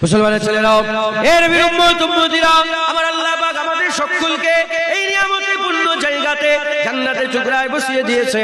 মুসলমানের ছেলেরাও, এর বিরুম্মত উম্মতিরা, আমার আল্লাহ পাক আমাদের সকলকে এই নিয়ামতে পূর্ণ জায়গাতে জান্নাতের টুকরায় বসিয়ে দিয়েছে।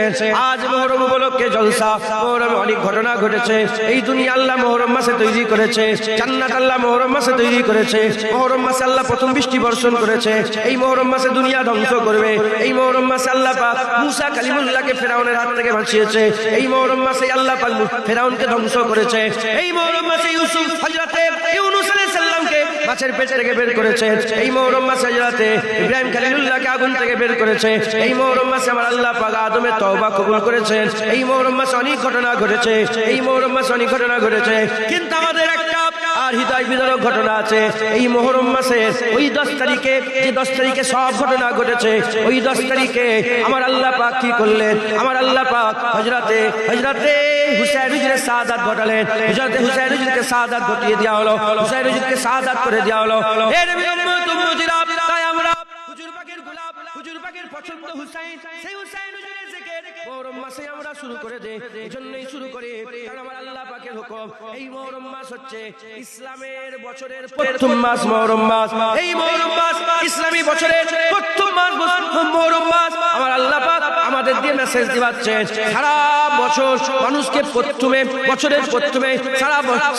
আজ মুহররম উপলক্ষে জলসা, মুহররমে অনেক ঘটনা ঘটেছে। এই দুনিয়া আল্লাহ মুহররম মাসে তৈরি করেছে, জান্নাত আল্লাহ মুহররম মাসে তৈরি করেছে। মুহররম মাসে আল্লাহ প্রথম বৃষ্টি বর্ষণ করেছে। এই মুহররম মাসে দুনিয়া ধ্বংস করবে। এই মুহররম মাসে আল্লাহ পাক মুসা কালিমুল্লাহকে ফেরাউনের হাত থেকে বাঁচিয়েছে। এই মুহররম মাসে আল্লাহ পাক ফেরাউনকে ধ্বংস করেছে। এই মুহররম মাসে ইউসুফ হযরতে ইউনূস আলাইহিস সালামকে মাছের পেট থেকে বের করেছে। এই মুহররম মাসে হযরতে ইব্রাহিম খলিলুল্লাহকে আগুন থেকে বের করেছে। এই মুহররম মাসে আমার আল্লাহ পাক আদমের তওবা কবুল করেছেন। এই মুহররম মাসে অনেক ঘটনা ঘটেছে। এই মুহররম মাসে অনেক ঘটনা ঘটেছে, কিন্তু আমাদের একটা আর হৃদয় বিদারক ঘটনা আছে। এই মুহররম মাসে ওই 10 তারিখে, যে 10 তারিখে সব ঘটনা ঘটেছে, ওই 10 তারিখে আমার আল্লাহ পাক কি করলেন? আমার আল্লাহ পাক হযরতে হুসাইন হুজুরের শাহাদাত ঘটালেন। হযরতে হুসাইন হুজুরকে শাহাদাত ঘটিয়ে দেওয়া হলো, হুসাইন হুজুরকে শাহাদাত করে দেওয়া হলো। এর উম্মত উম্মতিরা, তাই আমরা হুজুর পাকের গোলাপ, হুজুর পাকের পছন্দ হুসাইন, সেই হুসাইন হুজুরের জিকির মুহররম মাসে আমরা শুরু করে দেই। এজন্যই শুরু করি কারণ আমার আল্লাহ পাকের হুকুম। এই মুহররম মাস হচ্ছে ইসলামের বছরের প্রথম মাস। মুহররম মাস, এই মুহররম মাস ইসলামী বছরের প্রথম মাস। মুহররম মাস আমার আল্লাহ পাক আমাদের দিয়ে মেসেজ দিচ্ছেন, সারা বছর মানুষকে প্রথমে, বছরের প্রথমে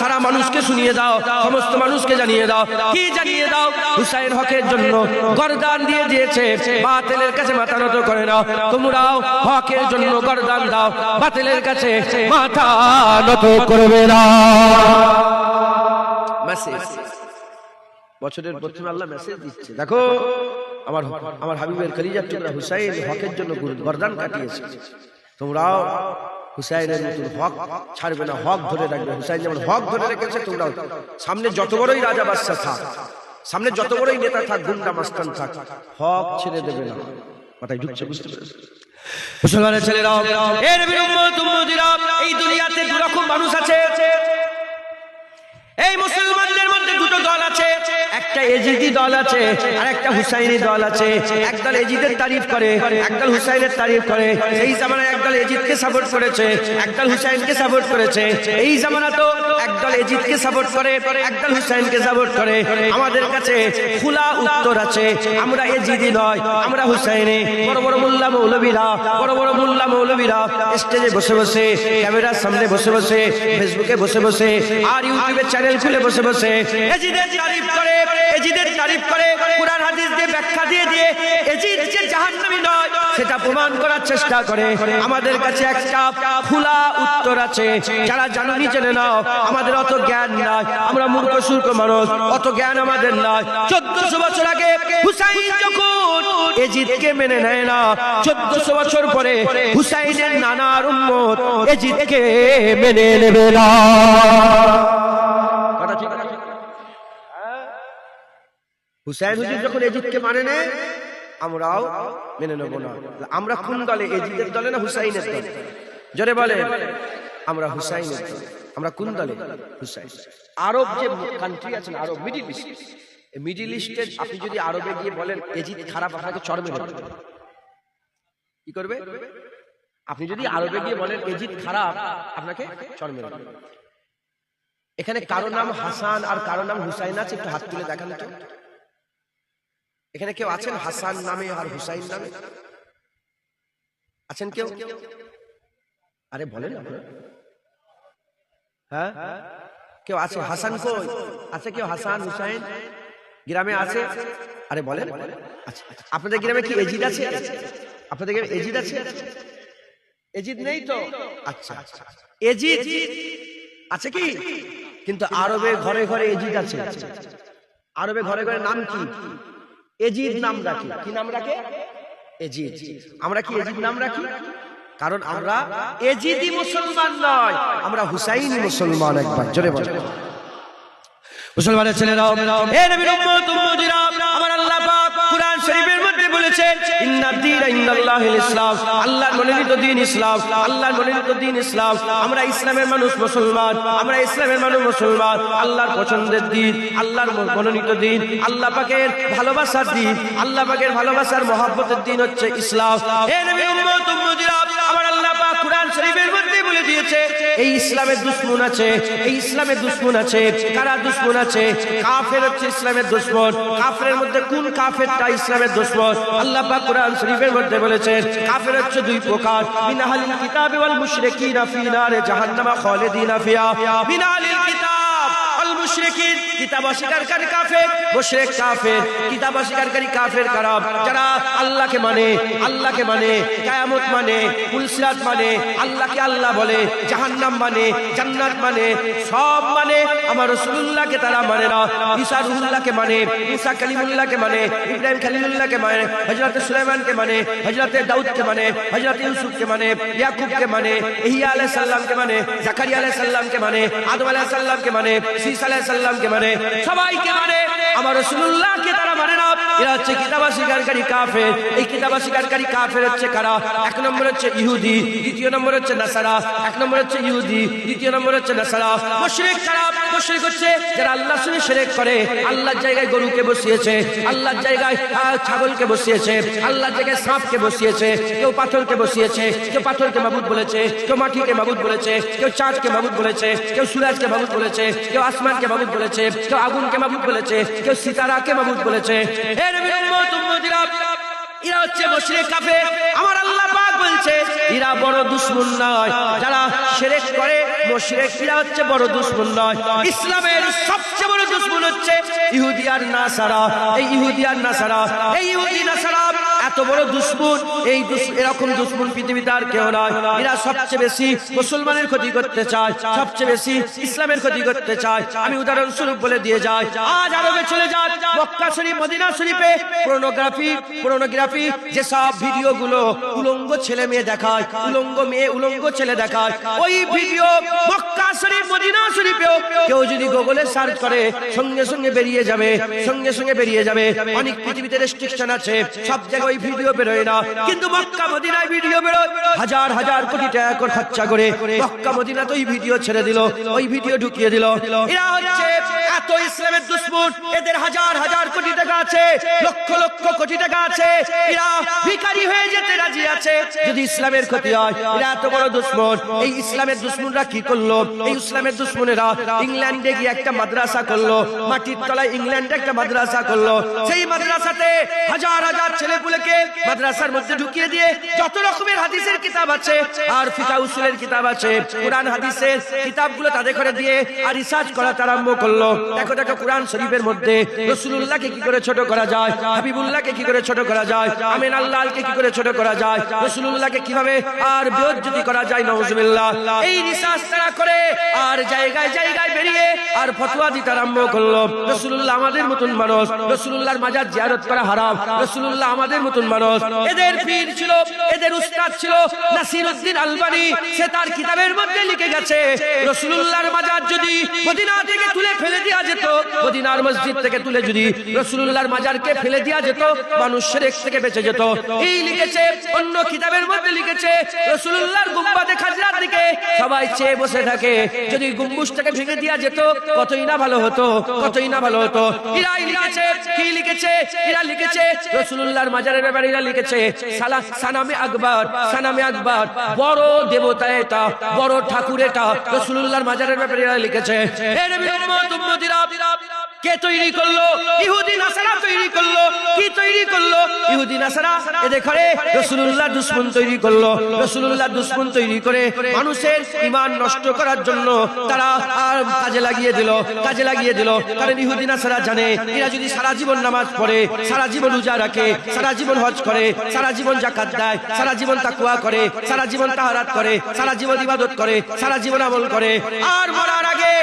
সারা মানুষকে শুনিয়ে দাও, সমস্ত মানুষকে জানিয়ে দাও। কি জানিয়ে দাও? হুসাইন হকের জন্য গর্দান দিয়ে দিয়েছে, বাতিলের কাছে মাথা নত করে নাও। তোমরাও হকের জন্য গর্দান দাও, বাতিলের কাছে মাথা নত করবে না। মেসেজ বছরের প্রথমে আল্লাহ মেসেজ দিচ্ছে, দেখো আমার হাবিবের কলিজার টুকরা হুসাইন হকের জন্য গর্দান কাটিয়েছে। তোমরাও হুসাইনের মতন হক ছাড়বে না, হক ধরে রাখবে। হুসাইন যেমন হক ধরে রেখেছে, তোমরাও সামনে যত বড়ই রাজা বাদশা থাক, সামনে যত বড়ই নেতা থাক, গুন্ডা মাস্তান থাক, হক ছেড়ে দেবে না। মাথায় ঢুকছে, বুঝতে পেরেছো? মুসলমানের ছেলেরা, এর উম্মত উম্মতিরা, এই দুনিয়াতে দু রকম মানুষ আছে। এই মুসলমানদের মধ্যে দুটো দল আছে, একটা এজিদি দল আছে আর একটা হুসাইনি দল আছে। একদল এজিদের তারিফ করে, একদল হুসাইনের তারিফ করে। এই জামানায় একদল এজিদকে সাপোর্ট করেছে, একদল হুসাইনকে সাপোর্ট করেছে। এই জামানা তো একদল এজিদকে সাপোর্ট করে, একদল হুসাইনকে সাপোর্ট করে। আমাদের কাছে খোলা উত্তর আছে, আমরা এজিদি নয়, আমরা হুসাইনি। বড় বড় মোল্লা মৌলবীরা, বড় বড় মোল্লা মৌলবীরা স্টেজে বসে বসে, ক্যামেরার সামনে বসে বসে, ফেসবুকে বসে বসে আর ইউটিউবের চ্যানেল খুলে বসে বসে এজিদের তারিফ করে, এজিদের তারিফ করে, কুরআন হাদিস দিয়ে ব্যাখ্যা দিয়ে দিয়ে এজিদ যে জাহান্নামী নয় সেটা প্রমাণ করার চেষ্টা করে। আমাদের কাছে একটা খোলা উত্তর আছে, যারা জানুনি জেনে নাও। আমাদের অত জ্ঞান নাই, আমরা মূর্খ সূর্খ মানুষ, অত জ্ঞান আমাদের নাই। 1400 বছর আগে হুসাইন যখন এজিদকে মেনে নেয় না, 1400 বছর পরে হুসাইনের নানার উম্মত এজিদকে মেনে নেবে না। হুসাইন হুজুর যখন এজিদকে মানে নেয়, আমরাও মেনে নেব না। আমরা কোন দলে? এজিদের দলে না হুসাইনের দলে? জোরে বলে। আমরা হুসাইনের দলে। আমরা কোন দলে? হুসাইন। আরব যে কান্ট্রি আছে, আরব মিডল ইস্ট, এই মিডল ইস্টে আপনি যদি আরবে গিয়ে বলেন এজিদ খারাপ, আপনাকে চড় মেরে দেবে। কি করবে? আপনি যদি আরবে গিয়ে বলেন এজিদ খারাপ, আপনাকে চড় মেরে দেবে। এখানে কারো নাম হাসান আর কারো নাম হুসাইন আছে? একটু হাত তুলে দেখান তো। এখানে কেউ আছেন হাসান নামে আর হুসাইন নামে? আছেন কেউ? আরে বলেন আপনারা। হ্যাঁ, কেউ আছে? হাসান কই আছে? কেউ হাসান হুসাইন গ্রামে আছে? আরে বলেন। আচ্ছা, আপনাদের গ্রামে কি এজিদ আছে? আপনাদের গ্রামে এজিদ আছে? এজিদ নেই তো? আচ্ছা, এজিদ আছে কি? কিন্তু আরবে ঘরে ঘরে এজিদ আছে। আরবে ঘরে ঘরে নাম কি? এজিদ নাম রাখি। কি নাম রাখে? এজিদ। আমরা কি এজিদ নাম রাখি? কারণ আমরা এজিদি মুসলমান নয়, আমরা হুসাইনি মুসলমান। একবার জোরে বলেন। মুসলমানের ছেলেরা, হে নবীর উম্মত উম্মতিরা, আমার আল্লাহ পাক কুরআন শরীফের মধ্যে বলেছেন, ইন্নাদ দীনা ইনদাল্লাহিল ইসলাম, আল্লাহর মনোনীত দ্বীন ইসলাম, আল্লাহর মনোনীত দ্বীন ইসলাম। আমরা ইসলামের মানুষ মুসলমান, আমরা ইসলামের মানুষ মুসলমান। আল্লাহর পছন্দের দ্বীন, আল্লাহর মনোনীত দ্বীন, আল্লাহ পাকের ভালোবাসার দ্বীন, আল্লাহ পাকের ভালোবাসার মহব্বতের দ্বীন হচ্ছে ইসলাম। হে নবীর উম্মত উম্মতিরা, আমার আল্লাহ পাক কোরআন শরীফের মধ্যে বলে দিয়েছে এই ইসলামের দুশমন আছে, এই ইসলামের দুশমন আছে। কারা দুশমন আছে? কাফের হচ্ছে ইসলামের দুশমন। কাফেরের মধ্যে কোন কাফেরটা ইসলামের দুশমন? আল্লাহ পাক কোরআন শরীফের মধ্যে বলেছেন কাফের হচ্ছে দুই প্রকার, মিন আহলিল কিতাবি ওয়াল মুশরিকিনা ফি নারে জাহান্নামা খালিদিনা ফিহা। মিন আহলিল কিতাব ওয়াল মুশরিকিন, কিতাব অস্বীকারী কাফের, মুশরিক কাফের। কিতাব অস্বীকারী কাফের কারা? যারা আল্লাহকে মানে, আল্লাহকে মানে, কিয়ামত মানে, পুলসিরাত মানে, আল্লাহকে আল্লাহ বলে, জাহান্নাম মানে, জান্নাত মানে, সব মানে, আমার রাসূলুল্লাহকে তারা মানে না। ঈসা রুহুল্লাহকে মানে, ঈসা কালিমুল্লাহকে মানে, ইব্রাহিম খলিলুল্লাহকে মানে, হযরত সুলাইমানকে মানে, হযরত দাউদকে মানে, হযরত ইউসুফকে মানে, ইয়াকুবকে মানে, ইহইয়া আলাইহিস সালামকে মানে, জাকারিয়া আলাইহিস সালামকে মানে, আদম আলাইহিস সালামকে মানে, ঈসা আলাইহিস সালামকে মানে, সবাইকে মানে, আমার রাসূলুল্লাহকে তারা মানে না। এরা হচ্ছে কিতাব অস্বীকারী কাফের। এই কিতাব অস্বীকারী কাফের হচ্ছে কারা? এক নম্বর হচ্ছে ইহুদি, দ্বিতীয় নম্বর হচ্ছে নাসারা। এক নম্বর হচ্ছে ইহুদি, দ্বিতীয় নম্বর হচ্ছে নাসারা। মুশরিক কারা? মুশরিক হচ্ছে যারা আল্লাহর সঙ্গে শিরক করে, আল্লাহর জায়গায় গরুকে বসিয়েছে, আল্লাহর জায়গায় ছাগলকে বসিয়েছে, আল্লাহর জায়গায় সাপকে বসিয়েছে, কেউ পাথরকে বসিয়েছে, কেউ পাথরকে মাবুদ বলেছে, কেউ মাটিকে মাবুদ বলেছে, কেউ চাঁদকে মাবুদ বলেছে, কেউ সূরজকে মাবুদ বলেছে, কেউ আসমানকে মাবুদ বলেছে, কেউ আগুনকে মাবুদ বলেছে, কেউ সিতারাকে মাবুদ বলেছে। হে নবীর উম্মত উম্মতিরা, এরা হচ্ছে মুশরিক কাফের। আমার আল্লাহ পাক বলছে এরা বড় দুশমন নয়, যারা শিরক করে মুশরিক, এরা হচ্ছে বড় দুশমন নয়। ইসলামের সবচেয়ে বড় দুশমন হচ্ছে ইহুদি আর নাসারা। এই ইহুদি আর নাসারা, এই ইহুদি নাসারা এত বড় দুশমন, এই এরকম দুশমন পৃথিবীতে আর কেউ নয়। এরা সবচেয়ে বেশি মুসলমানের ক্ষতি করতে চায়, সবচেয়ে বেশি ইসলামের ক্ষতি করতে চায়। আমি উদাহরণস্বরূপ বলে দিয়ে যাই, আজ আরবে চলে যান, মক্কা শরীফ মদিনা শরীফে পর্নোগ্রাফি যেসব ভিডিওগুলো উলঙ্গ ছেলে মেয়ে দেখায়, উলঙ্গ মেয়ে উলঙ্গ ছেলে দেখায়, ওই ভিডিও মক্কা শরীফ মদিনা শরীফেও কেউ যদি গুগলে সার্চ করে সঙ্গে সঙ্গে বেরিয়ে যাবে, সঙ্গে সঙ্গে বেরিয়ে যাবে। অনেক পৃথিবীতে রেস্ট্রিকশন আছে, সব জায়গায় ওই ভিডিও বেরোয় না, কিন্তু মক্কা মদিনায় ভিডিও বেরোয়। হাজার হাজার কোটি টাকা করে খরচা করে মক্কা মদিনাতে ওই ভিডিও ছেড়ে দিল, ওই ভিডিও ঢুকিয়ে দিল। এরা হচ্ছে এত ইসলামের দুশমন, এদের হাজার হাজার কোটি টাকা আছে, লক্ষ লক্ষ কোটি টাকা আছে, এরা ভিখারি হয়ে যেতে রাজি আছে যদি ইসলামের ক্ষতি হয়। এরা এত বড় দুশমন। এই ইসলামের দুশমনরা কি করলো? এই ইসলামের দুশমনেরা ইংল্যান্ডে গিয়ে একটা মাদ্রাসা করলো, মাটির তলায় ইংল্যান্ডে একটা মাদ্রাসা করলো। সেই মাদ্রাসাতে হাজার হাজার ছেলেপুলেকে মাদ্রাসার মধ্যে ঢুকিয়ে দিয়ে যত রকমের হাদিসের কিতাব আছে আর ফিকহ উসুলের কিতাব আছে, কোরআন হাদিসের কিতাবগুলো তাদের করে দিয়ে আর রিসার্চ করা আরম্ভ করলো। দেখো দেখো কোরআন শরীফের মধ্যে রাসূলুল্লাহকে কি করে ছোট করা যায়, হাবিবুল্লাহকে কি করে ছোট করা যায়, আমিন আল্লাহকে কি করে ছোট করা যায়, রাসূলুল্লাহকে কিভাবে আর বেইজ্জতি করা যায়, নাউজুবিল্লাহ। এই রিসার্চ তারা করে আর জায়গায় জায়গায় বেরিয়ে আর ফতোয়া দিতে আরম্ভ করলো। রাসূলুল্লাহ আমাদের মতন মানুষ, রাসূলুল্লাহর মাজার জিয়ারত করা হারাম, রাসূলুল্লাহ আমাদের মতন মানুষ। এদের পীর ছিল, এদের উস্তাদ ছিল নাসিরউদ্দিন আলবানী, সে তার কিতাবের মধ্যে লিখে গেছে রাসূলুল্লাহর মাজার যদি মদিনা থেকে তুলে ফেলে দেওয়া যেত, মদিনার মসজিদ থেকে তুলে যদি রাসূলুল্লাহর মাজারকে ফেলে দেওয়া যেত, মানুষ শিরক থেকে বেঁচে যেত। এই লিখেছে, অন্য কিতাবের মধ্যে লিখেছে রাসূলুল্লাহর গুম্বাদে খাজরার দিকে সবাই চেয়ে বসে থাকে, যদি গম্বুজটাকে ভেঙে দেওয়া যেত কতই না ভালো হতো, কতই না ভালো হতো। এরা লিখেছে, কি লিখেছে? এরা লিখেছে রাসূলুল্লাহর মাজারের ব্যাপারে, এরা লিখেছে সানামে আকবর, সানামে আকবর, বড় দেবতা এটা, বড় ঠাকুর এটা, রাসূলুল্লাহর মাজারের ব্যাপারে এরা লিখেছে। হে নবীর উম্মত উম্মতিরা, কে তৈরি করলো? ইহুদি নাসারা তৈরি করলো। কি তৈরি করলো? ইহুদি নাসারা এদের ঘরে রাসূলুল্লাহ দুশমন তৈরি করলো। রাসূলুল্লাহ দুশমন তৈরি করে মানুষের ঈমান নষ্ট করার জন্য তারা কাজে লাগিয়ে দিল, কাজে লাগিয়ে দিল। কারণ ইহুদি নাসারা জানে এরা যদি সারা জীবন নামাজ পড়ে, সারা জীবন রোজা রাখে, সারা জীবন হজ করে, সারা জীবন যাকাত দেয়, সারা জীবন তাকওয়া করে, সারা জীবন তাহারাত করে, সারা জীবন ইবাদত করে, সারা জীবন আমল করে, আর মরার আগে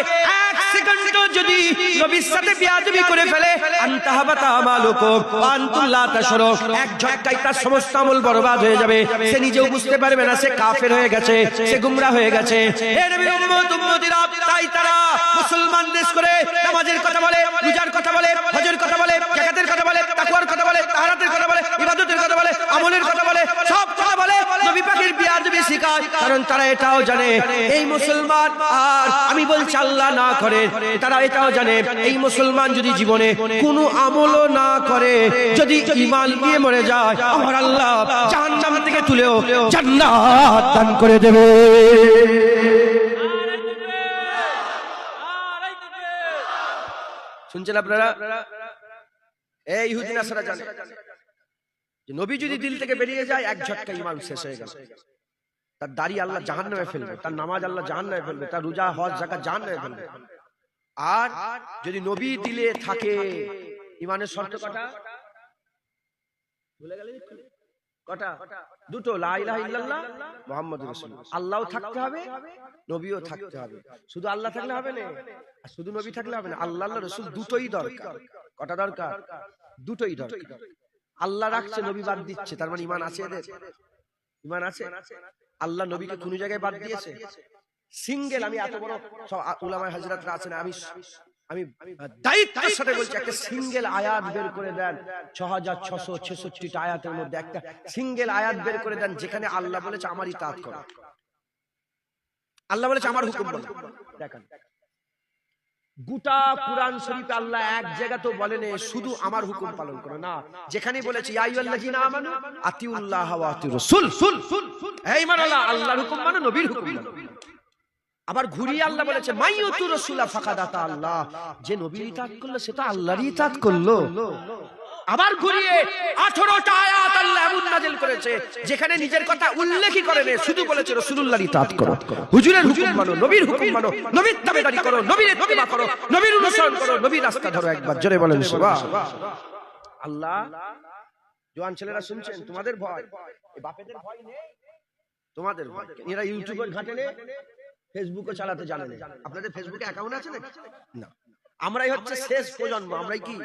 এক সেকেন্ডও যদি নবীর সাথে বিয়াদবি করে ফেলে, আনতাহাবাতা আমালুকুম ওয়া আনতুম লা তাশউরুন, এক ঝটকায় তার সমস্ত আমল বরবাদ হয়ে যাবে। সে নিজেও বুঝতে পারবে না সে কাফের হয়ে গেছে, সে গুমরা হয়ে গেছে। হে নবীর উম্মত উম্মতিরা, তাই তারা মুসলমান দেশ করে নামাজের কথা বলে, রোজার কথা বলে, হজের কথা বলে, যাকাতের কথা বলে, তাকওয়ার কথা বলে, তাহারাতের কথা বলে, ইবাদতের কথা বলে, আমলের কথা বলে, সব কথা বলে। নবী পাকের বিয়াদবি শিখায়, কারণ তারা এটাও জানে এই মুসলমান, আর আমি বলছি আল্লাহ না করে, তারা এটাও জানে এই মুসলমান যদি জীবনে কোনো আমলও না করে, যদি ঈমান নিয়ে মরে যায়, আমার আল্লাহ জাহান্নাম থেকে তুলেও জান্নাত দান করে দেবে। শুনছেন আপনারা? এই ইহুদি নাসারা জানে যে নবী যদি দিল থেকে বেরিয়ে যায়, এক ঝটকা ঈমান শেষ হয়ে গেল। তার দাড়ি আল্লাহ জাহান্নামে ফেলবে, তার নামাজ আল্লাহ জাহান্নামে ফেলবে, তার রোজা হজ যাকাত জাহান্নামে ফেলবে। আর যদি নবী দিলে থাকে, ঈমানের শর্ত কটা ভুলে গেলেন? কটা? দুটো, লা ইলাহা ইল্লাল্লাহ মুহাম্মাদুর রাসূলুল্লাহ। আল্লাহও থাকতে হবে, নবীও থাকতে হবে। শুধু আল্লাহ থাকলে হবে না, আর শুধু নবী থাকলে হবে না, আল্লাহ আল্লাহ রাসূল দুটোই দরকার। কটা দরকার? দুটোই দরকার। আল্লাহ রাখছে, নবী বাদ দিচ্ছে, তার মানে ঈমান আছে এদের? ঈমান আছে? আল্লাহ নবীকে কোন জায়গায় বাদ দিয়েছে? সিঙ্গেল, আমি এত বড় সব উলামায়ে হযরতরা আছেন, আমি দায়িত্বের সাথে বলছি, একটা সিঙ্গেল আয়াত বের করে দেন 6666টা আয়াতের মধ্যে একটা সিঙ্গেল আয়াত বের করে দেন যেখানে আল্লাহ বলেছে আমার ইতাআত করো, আল্লাহ বলেছে আমার হুকুম বলো। দেখেন, গোটা কুরআন শরীফে আল্লাহ এক জায়গা তো বলেন শুধু আমার হুকুম পালন করো না, যেখানে বলেছে ইয়া আইয়ুহাল্লাযীনা আমানু আতিউল্লাহ ওয়া আতিউর রাসূল, এই মানে আল্লাহর হুকুম মানে, নবীর হুকুম মানে। আবার ঘুরিয়ে আল্লাহ বলেছে মাইয়ুতুর রাসূলা ফাকাদ আতা আল্লাহ, যে নবীর ইতাআত করলো সে তো আল্লাহরই ইতাআত করলো। আবার ঘুরিয়ে 18টা আয়াত আল্লাহ এমন নাযিল করেছে যেখানে নিজের কথা উল্লেখই করেনি, শুধু বলেছে রাসূলুল্লাহর ইতাআত করো, হুজুরের হুকুম মানো, নবীর হুকুম মানো, নবীর তাবেদারি করো, নবীর ইত্তেবা করো, নবীর অনুসরণ করো, নবীর রাস্তা ধরো। একবার জোরে বলেন সুবহানাল্লাহ। আল্লাহ, জওয়ান ছেলেরা শুনছেন, তোমাদের ভয়, এই বাপেদের ভয় নেই, তোমাদের ভয়। এরা ইউটিউবে ঘাটে নেই, ফেসবুকও চালাতে জানে না। আপনাদের ফেসবুকে অ্যাকাউন্ট আছে নাকি? না। আমরাই হচ্ছে শেষ প্রজন্ম, আমরাই কি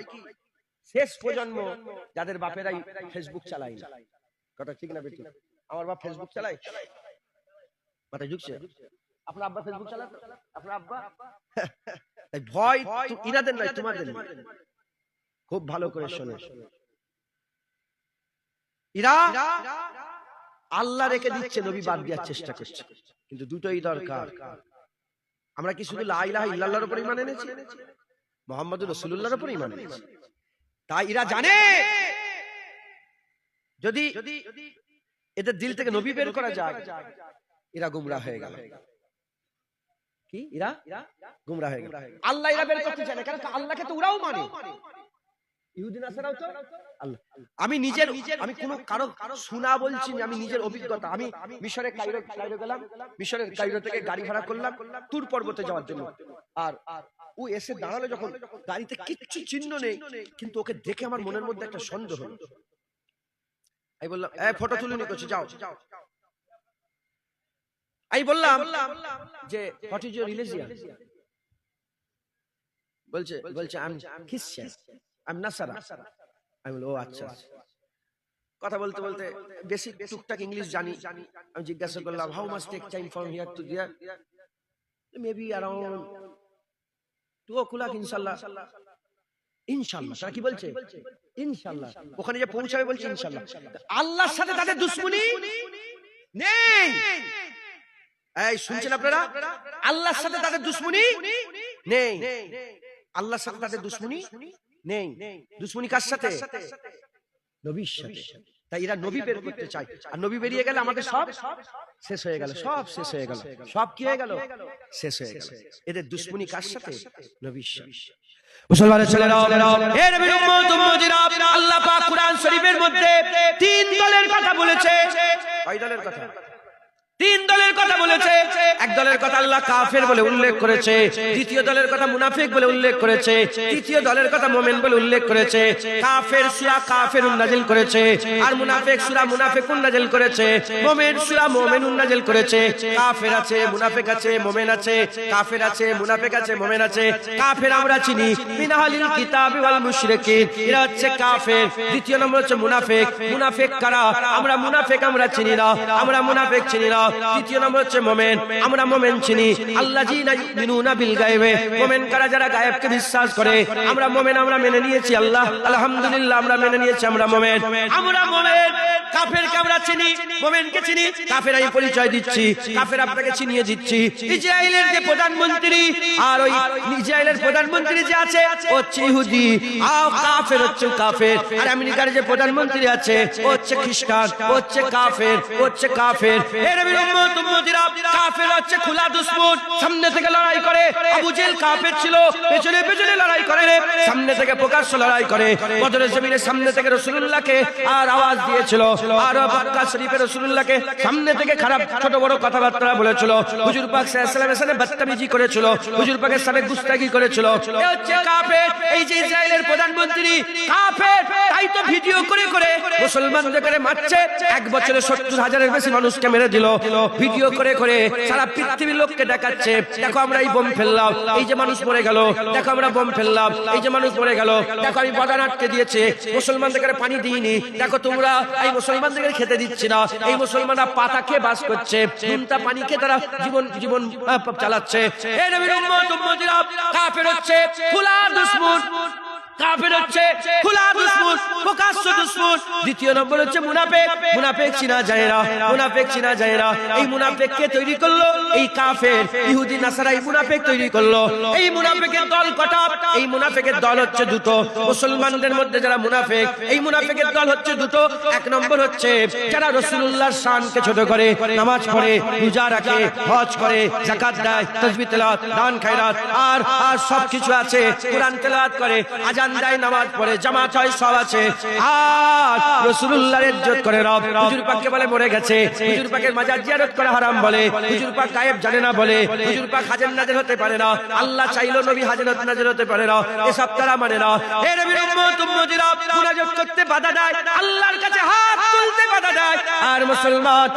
শেষ প্রজন্ম যাদের বাপেরাই ফেসবুক চালায় না। কথা ঠিক না বেঠিক? আমার বাপ ফেসবুক চালায়, মাথায় ঢুকছে? আপনার আব্বা ফেসবুক চালায়? আপনার আব্বা? ভয় ইনাদের নয়, তোমাদের। খুব ভালো করে শোনে, ইরা আল্লাহ রেখে দিচ্ছে, নবী বাদ দেওয়ার চেষ্টা করছে, কিন্তু দুটোই দরকার। আমরা কি শুধু লা ইলাহা ইল্লাল্লাহর উপর ঈমান এনেছি? মুহাম্মাদুর রাসূলুল্লাহর উপর ঈমান এনেছি। তাই এরা জানে যদি এদের দিল থেকে নবী বের করা যায়, এরা গুমরাহ হয়ে গেল। কি? এরা গুমরাহ হয়ে গেল। আল্লাহ এরা বের করতে চায় না, কারণ আল্লাহকে তো ওরাও মানে, ইহুদি নাসারাও তো আল্লাহ। আমি কোন কারো শোনা বলছি না, আমি নিজের অভিজ্ঞতা। আমি মিশরে কায়রো গেলাম, মিশরের কায়রো থেকে গাড়ি ভাড়া করলাম তুর পর্বতে যাওয়ার জন্য। আর ও এসে দাঁড়ালো, যখন গাড়িতে কিচ্ছু চিহ্ন নেই, কিন্তু ওকে দেখে আমার মনের মধ্যে একটা সন্দেহ হলো। আমি বললাম, ফটো তুলে নিয়ে করছি, যাও। আমি বললাম যে হোয়াট ইজ ইউর রিলিজিয়ন? বলছে আই এম খ্রিস্টান, আই এম নাসারা। আমি বললাম, ও আচ্ছা। কথা বলতে বলতে বেসিক টুকটাক ইংলিশ জানি। আমি জিজ্ঞাসা করলাম, how much take time from here to there? Maybe around 2 o'clock ইনশাআল্লাহ। ইনশাআল্লাহ তারা কি বলছে? ইনশাআল্লাহ। ওখানে যে পৌঁছাবে বলছে ইনশাআল্লাহ। আল্লাহর সাথে তাদের দুশমনি নেই। এই শুনছেন আপনারা? আল্লাহর সাথে তাদের দুশমনি নেই, আল্লাহর সাথে তাদের দুশমনি নেই। দুশমনি কার সাথে? নবীর সাথে। তাই এরা নবী বের করতে চায়, আর নবী বেরিয়ে গেলে আমাদের সব শেষ হয়ে গেল, সব শেষ হয়ে গেল, সব কি হয়ে গেল? শেষ হয়ে গেল। এদের দুশমনি কার সাথে? নবীর সাথে। মুসলমানের ছেলেরা, হে নবীর উম্মত উম্মতিরা, আল্লাহ পাক কুরআন শরীফের মধ্যে 3 দলের কথা বলেছে। কয় দলের কথা? 3 দলের কথা বলেছে। এক দলের কথা আল্লাহ কাফের বলে উল্লেখ করেছে, দ্বিতীয় দলের কথা মুনাফিক বলে উল্লেখ করেছে, তৃতীয় দলের কথা মুমিন বলে উল্লেখ করেছে। কাফের সূরা কাফিরুন নাযিল করেছে, আর মুনাফিক সূরা মুনাফিকুন নাযিল করেছে। মুমিন সূরা মুমিনুন নাযিল করেছে। কাফের আছে, মুনাফিক আছে, মুমিন আছে। কাফের আছে, মুনাফিক আছে, মুমিন আছে। কাফের আমরা চিনি, মিন আহলিল কিতাবি ওয়াল মুশরিকিন, এরা হচ্ছে কাফের। দ্বিতীয় নম্বর হচ্ছে মুনাফিক। মুনাফিক কারা? আমরা মুনাফিক আমরা চিনি না, আমরা মুনাফিক চিনি না। তৃতীয় নম্বর হচ্ছে মুমিন। আমরা মুমিন চিনি আল্লাযীনা ইউমিনুনা বিল গায়বে, মুমিন কারা যারা গায়েবকে বিশ্বাস করে। আমরা মুমিন, আমরা মেনে নিয়েছি আল্লাহ আলহামদুলিল্লাহ, আমরা মেনে নিয়েছি আমরা মুমিন। আমরা মুমিন। কাফেরকে আমরা চিনি, মুমিনকে চিনি। কাফের আমি পরিচয় দিচ্ছি, কাফের আপনাকে চিনিয়ে দিচ্ছি। ইসরায়েলের যে প্রধানমন্ত্রী আর ওই ইসরায়েলের প্রধানমন্ত্রী যে আছে ও হচ্ছে ইহুদি, আর কাফের হচ্ছে কাফের। আর আমেরিকার যে প্রধানমন্ত্রী আছে ও হচ্ছে খ্রিস্টান, ও হচ্ছে কাফের, ও হচ্ছে কাফের। এর উম্মত উম্মতিরা কাফের হচ্ছে খোলা দুশমন, সামনে থেকে লড়াই করে। আবু জেহেল কাফের ছিল, পেছনে পেছনে লড়াই করে, সামনে থেকে প্রকাশ্য লড়াই করে। বদরের জমিনের সামনে থেকে রাসূলুল্লাহকে আর আওয়াজ দিয়েছিল, আর মক্কা শরীফে রাসূলুল্লাহকে সামনে থেকে খারাপ ছোট বড় কথাবার্তা বলেছিল। হুজুর পাক সাল্লাল্লাহু আলাইহি ওয়াসাল্লামের সাথে বদতমিজি করেছিল, হুজুর পাকের সাথে গুস্তাখি করেছিল। এ হচ্ছে কাফের। এই যে ইসরায়েলের প্রধানমন্ত্রী কাফের, তাই তো ভিডিও করে করে মুসলমানদের মারছে। এক বছরে 70,000-এর বেশি মানুষকে মেরে দিল, ভিডিও করে করে সারা পৃথিবীর লোককে দেখাচ্ছে, দেখো আমরা এই বোম ফেললাম, এই যে মানুষ মরে গেল, দেখো আমরা বোম ফেললাম, এই যে মানুষ মরে গেল, দেখো আমি বাগান আটকে দিয়েছে, মুসলমানদের পানি দিইনি, দেখো তোমরা এই মুসলমানদের খেতে দিচ্ছি না, এই মুসলমানরা পাতা খেয়ে বাস করছে, নুনটা পানি খেয়ে তারা জীবন জীবন চালাচ্ছে। এই নবীর উম্মত উম্মতিরা কাফের হচ্ছে খোলা দুশমন, কাফের হচ্ছে খোলা দুশমন, প্রকাশ্য দুশমন। দ্বিতীয় নম্বর হচ্ছে মুনাফিক। মুনাফিক চিনা যায় না, মুনাফিক চিনা যায় না। এই মুনাফিককে তৈরি করলো এই কাফের, ইহুদি নাসারা এই মুনাফিক তৈরি করলো। এই মুনাফিকের দল কটা? এই মুনাফিকের দল হচ্ছে দুটো। মুসলমানদের মধ্যে যারা মুনাফিক, এই মুনাফিকের দল হচ্ছে দুটো। এক নম্বর হচ্ছে যারা রাসূলুল্লাহর শানকে ছোট করে, নামাজ পড়ে, রোজা রাখে, হজ করে, যাকাত দেয়, তাসবিহ তেলাওয়াত, দান খায়রাত আর সব কিছু আছে, কোরআন তেলাওয়াত করে, আজান দেয়, নামাজ পড়ে, জামাত হয়, সব আছে। আর রাসূলুল্লাহর ইজ্জত করে রব। হুজুর পাককে বলে মরে গেছে, হুজুর পাকের মাজার জিয়ারত করা হারাম বলে, হুজুর পাক গায়েব জানে না বলে, হুজুর পাক হাজির নাজির হতে পারে না, আল্লাহ চাইলো নবী হাজির নাজির হতে পারে না, এসব তারা মানে না। হে নবীর উম্মত উম্মতিরা মুনাজাত করতে বাধা দেয়, আল্লাহর কাছে হাত তুলতে বাধা দেয়। আর মুসলমান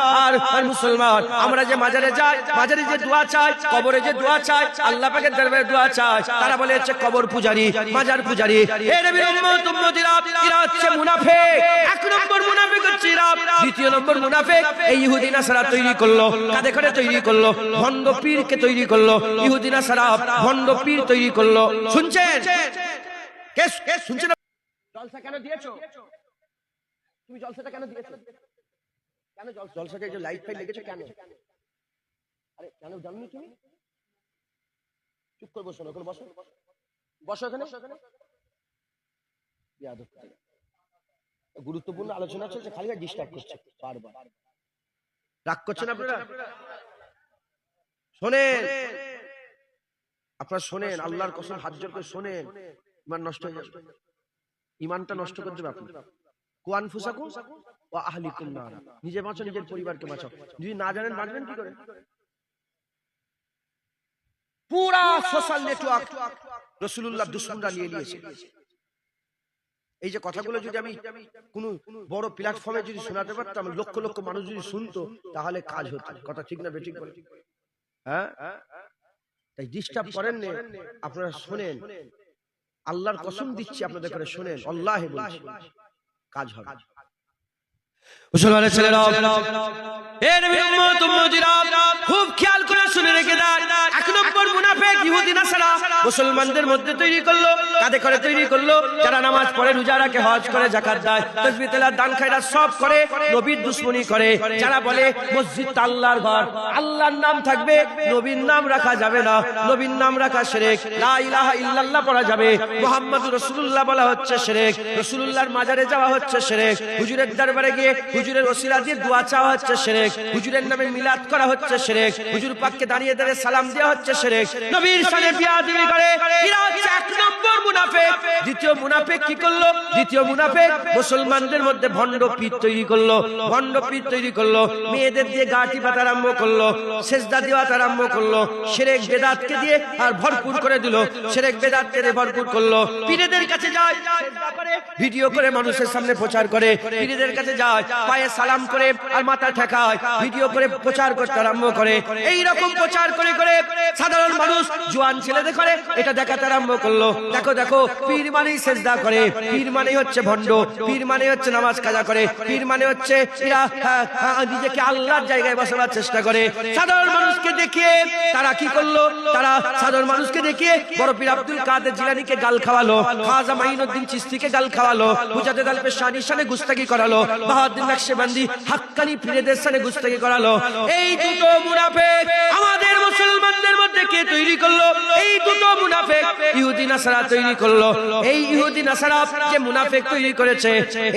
মুসলমান আমরা যে মাজারে যাই, মাজারে যে দোয়া চাই, কবরে যে দোয়া চাই, আল্লাহ পাকের দরবারে দোয়া চাই, তারা বলে হচ্ছে কবর পূজারী, মাজার পূজারী। হে নবীর উম্মত উম্মতিরা এরা হচ্ছে মুনাফিক। এক নম্বর মুনাফিক হচ্ছে এরা। দ্বিতীয় নম্বর মুনাফিক এই ইহুদি নাসারা তৈরি করলো, কাঁধে করে তৈরি করলো, ভণ্ড পীরকে তৈরি করলো। ইহুদি নাসারা ভণ্ড পীর তৈরি করলো। শুনছেন? শুনছেন? জলসা কেন দিয়েছো তুমি? জলসাটা কেন দিয়েছো? কেন জলসাটা যে লাইট ফাইট লেগেছে কেন? আরে কেন জাননি তুমি? চুপ করে বসো না, ওখানে বসো, বসো এখানে। গুরুত্বপূর্ণ আলোচনা চলছে, খালি ডিস্টার্ব করছে বারবার। রাগ করছেন আপনারা? শোনেন, আপনারা শোনেন, আল্লাহর কসম হাত জোর করে শোনেন। ইমান নষ্ট হয়ে যাবে, ইমানটা নষ্ট করে দেবে আপনি। কুয়ান ফুসাকুম ওয়া আহলিকুম নার, নিজে বাঁচো, নিজের পরিবারকে বাঁচাও। যদি না জানেন বাঁচবেন কি করে? পুরা সোশ্যাল নেটওয়ার্ক রাসূলুল্লাহ দুশমনরা নিয়ে নিয়েছে। এই যে কথাগুলো যদি আমি কোন বড় প্ল্যাটফর্মে যদি শোনাতে পারতাম, লক্ষ লক্ষ মানুষ যদি শুনতো, তাহলে কাজ হতো। কথা ঠিক না বেঠিক বলে? হ্যাঁ, তাই ডিস্টার্ব করেন না, আপনারা শোনেন। আল্লাহর কসম দিচ্ছি আপনাদের করে শোনেন, আল্লাহে বলছি, কাজ হবে। মুসলমানের ছেলেরা, এ নবীর উম্মত উম্মতিরা খুব খেয়াল করে শুনে রেখে দেন। এক নম্বর মুনাফিক ইহুদি নাসারা মুসলমানদের মধ্যে তৈরি করলো, কাঁধে করে তৈরি করলো, যারা নামাজ পড়ে, রোজা রাখে, হজ করে, যাকাত দেয়, তাসবিহ তেলাওয়াত, দান খায়রাত সব করে, নবীর দুশমনি করে। যারা বলে মসজিদটা আল্লাহর ঘর, আল্লাহর নাম থাকবে, নবীর নাম রাখা যাবে না, নবীর নাম রাখা শিরক, লা ইলাহা ইল্লাল্লাহ পড়া যাবে, মুহাম্মাদুর রাসূলুল্লাহ বলা হচ্ছে শিরক, রাসূলুল্লাহর মাজারে যাওয়া হচ্ছে শিরক, হুজুরের দরবারে গিয়ে হুজুরের ওসিলা দিয়ে দোয়া চাওয়া হচ্ছে শিরক, হুজুরের নামে মিলাদ করা হচ্ছে শিরক, হুজুর পাককে দাঁড়িয়ে দাঁড়িয়ে সালাম দেওয়া হচ্ছে শিরক, নবীর সাথে বিয়াদবি করে। এরা হচ্ছে এক নম্বর মুনাফিক। দ্বিতীয় মুনাফিক কি করলো? দ্বিতীয় মুনাফিক মুসলমানদের মধ্যে ভণ্ড পীর তৈরি করলো, ভণ্ড পীর তৈরি করলো, মেয়েদের দিয়ে গা টিপাতে আরম্ভ করলো, সেজদা দেওয়াতে আরম্ভ করলো, শিরক বেদাতকে দিয়ে আর ভরপুর করে দিল, শিরক বেদাতকে দিয়ে ভরপুর করলো। পীরদের কাছে যায়, সেজদা করে, ভিডিও করে মানুষের সামনে প্রচার করে, পীরদের কাছে যায়, পায়ে সালাম করে আর মাথা ঠেকায়, ভিডিও করে প্রচার করতে আরম্ভ করে। এই রকম প্রচার করে করে সাধারণ মানুষ, জোয়ান ছেলেদের করে এটা দেখাতে আরম্ভ করলো। দেখো দেখো পীর মানেই সেজদা করে, পীর মানেই হচ্ছে ভণ্ড, পীর মানে হচ্ছে নামাজ কাজা করে, পীর মানে হচ্ছে এরা নিজেকে আল্লাহর জায়গায় বসাবার চেষ্টা করে। সাধারণ মানুষকে দেখিয়ে তারা কি করলো, তারা সাধারণ মানুষকে দেখিয়ে বড় পীর আব্দুল কাদের জিলানীকে গাল খাওয়ালো, খাজা মাইনুদ্দিন চিশতিকে গাল খাওয়ালো, মুজাদ্দেদ আল পেশানির শানে গুস্তাখি করালো, বাহাউদ্দিন নকশবন্দি হাক্কানি পীরদের শানে গুস্তাখি করালো। এই দুটো মুনাফিক আমাদের মুসলমানদের মধ্যে কে তৈরি করলো? এই দুটো মুনাফিক ইহুদি নাসারা তৈরি করলো। এই ইহুদি নাসারা যে মুনাফিক তৈরি করেছে,